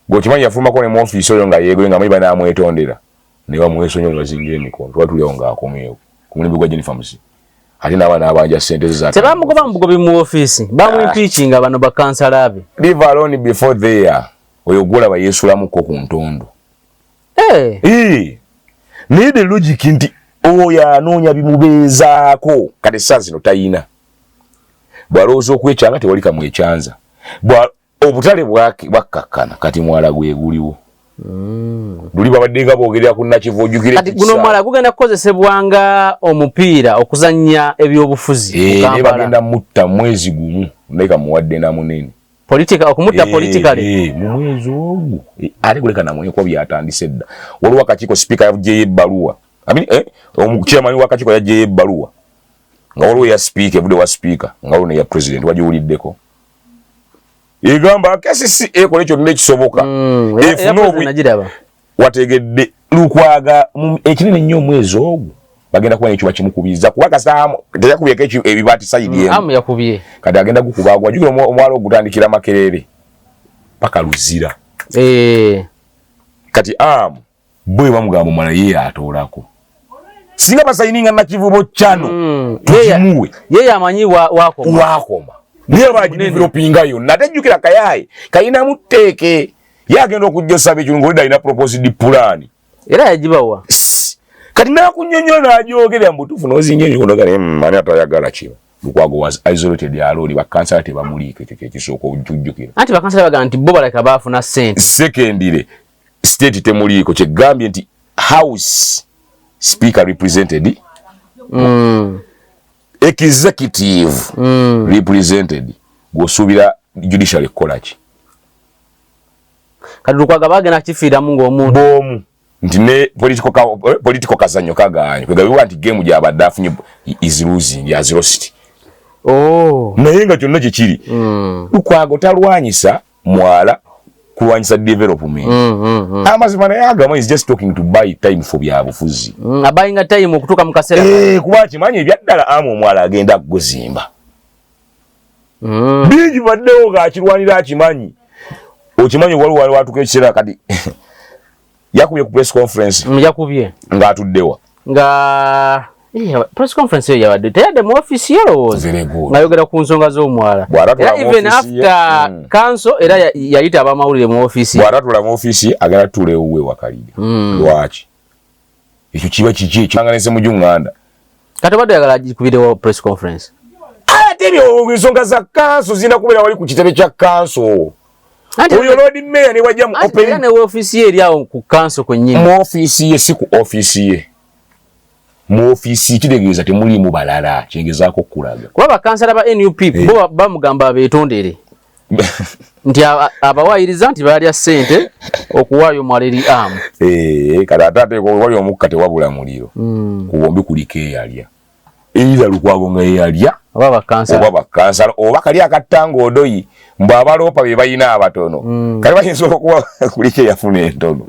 Speaker 1: gwokimanyi yafulumako ne mu ofiisi oyo nga yeegoye nga manyi banaamwetondera ne bamwesonyiwa ne bazinga emikono tuba tuliawo ng'akomyewo ku mulembe gwa Jennifer Musi ate n'abaana abanja ssente ze
Speaker 2: tebamugoba mubugobi mu ofiisi bamwimpiikinga bano bakansala be
Speaker 1: leave alone before there oyo gwolaba yeesulamuko ku ntondo naye the logic nti oyo anoonya bimubeezaako kati essaa zino tayina bw'alowooza okwekyanga tewali kamwekyanza obutale bwakkakkana kati mwala gweguliwo luli babadde nga boogerera ku Nakivu ojjukire
Speaker 2: kati guno mwala gugenda kukozesebwanga omupiira okuzannya ebyobufuzi
Speaker 1: naye bagenda mutta mwezi gumu naye kamuwadde na munene
Speaker 2: okumutta politikale
Speaker 1: mu mwezi ogwo ate kuleka namweko byatandise dda waliwo akakiiko sipiika yagyeyo ebbaluwa omuchairman w'akakiiko yagyeyo ebbaluwa nga waliwo ya sipiika ebudde wa sipiika nga waliwo neya president wagiwuliddeko egamba KCCA ekole kyonna ekisoboka efuna wategedde Lukwaga ekinene nnyo omwezi ogwo bagenda kuba n'ekyuba kimukubiriza kuba kasaamu teyakubyeko ebibaati sayidi emu
Speaker 2: yakubye
Speaker 1: kati agenda gukubaagwa jukira omwala ogutandikira Makerere paka Luzira kati bwe bamugamba omwana ye atoolako singa basayininga Nakivubo chano tukimuwe
Speaker 2: ye amanyi
Speaker 1: wakoma niyo bagidevelopinga yonna tejjukira kayaye kayina mutteeke yagenda okujjosa ekirungo lida ina proposed plan
Speaker 2: era yagibawa
Speaker 1: kati nakunnyonnyola n'ajogerera mbutuufu n'ozinga enyogolagala ani atayagala kiba Lukwago was isolated aloli bakansala tebamuliika ekyo kyekisooka okujjukira
Speaker 2: anti bakansala bagamba nti bo balaka baafuna ssente
Speaker 1: secondly state temuliiko kyegambye nti house speaker represented executive represented gwosuubira judiciary kolaki
Speaker 2: kati Lukwago bagenda kifiiramu ng'omuntu
Speaker 1: bomu nti ne political kazanyo kaganye kwegabiwa nti game gyabadde afunye is losing as lost naye nga kyonna kyekiri Lukwago talwanyisa mwala kulwanyisa development amazima naye agamba is just talking to buy time for byabufuzi
Speaker 2: abayinga time okutuuka mu kaseera
Speaker 1: kuba kimanyi ebyaddala omwala agenda kuguzimba bingi baddewo ng'akirwanira akimanyi okimanyi waliwo watuuka ekiseera kati yakubye ku press conference
Speaker 2: yakubye
Speaker 1: ng'atuddewa
Speaker 2: press conference yo yabadde teyadde mu office yalowooza ng'ayogera ku nsonga z'omuwala era even after council era yayita abamawulire mu office
Speaker 1: bw'atatula mu office agenda tutuula ewuwe wakalire lwaki ekyo kiba kiki ekyanganise mu junganda
Speaker 2: kati obadde oyagala agikubirewo press conference
Speaker 1: ate ebyo ensonga za council zirina kubeera wali ku kitebe kya council oyo Lord Mayor ne wajja mu open
Speaker 2: ne office ye eri awo ku council kwennyini
Speaker 1: mu office ye si ku office ye mu office kitegeeza temulimu balala kyengezaako okulaga
Speaker 2: kuba bakansala ba NUP bo bamugamba abeetondere nti abawayiriza nti balya ssente okuwaayo mwaleri amu
Speaker 1: kati ate wali omukka tewabula muliro ku bombi kuliko eyalya either Lukwago nga eyalya
Speaker 2: oba
Speaker 1: bakansala oba kali akattanga odoyi mbw'abaloopa be balina abatono kale bayinza okuba kuliko eyafuna entono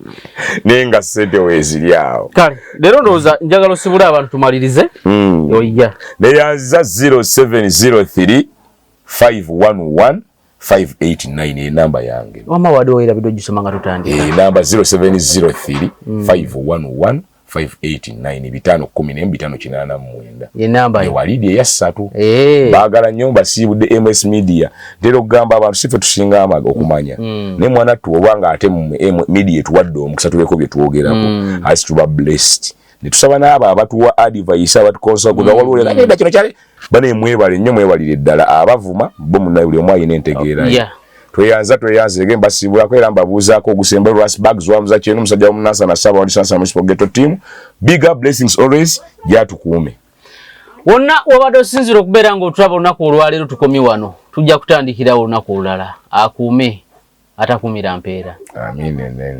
Speaker 1: naye nga ssente weeziri awo
Speaker 2: kale leero ndowooza njagala osibule abantu tumalirize oya
Speaker 1: neyanziza 0703 511 589 enamba yange
Speaker 2: wama wadi oyirabidde ogisoma nga tutandika
Speaker 1: enamba 0703 511 589 bitano 10 bitano 89
Speaker 2: enamba
Speaker 1: ewalidi eya 3 baagala nnyo mbasiibudde MS Media ntera okugamba abantu sife tusinga amaga okumanya ne mwana tuobanga ate mu media tuwadde omukisa tubeeko bye tuwogerako as tuba blessed ne tusaba n'abo abatuwa advice abatukonsa kuda waliwo ngenda kino kyale bane mwebale nnyo mwewalire ddala abavuma bo munnaye buli omu ayina entegeera tweyanze ege mbasibulako era mbabuuzaako ogusembe Rasbags wamuza kyenu musajja omunansa na saba wali sansa municipal ghetto team bigger blessings always jatukuume
Speaker 2: wonna wabadde osinzira okubeera ng'otulaba olunaku olwaleero tukomye wano tujja kutandikirawo olunaku olulala akuume atakuumira mpeera
Speaker 1: amiina enene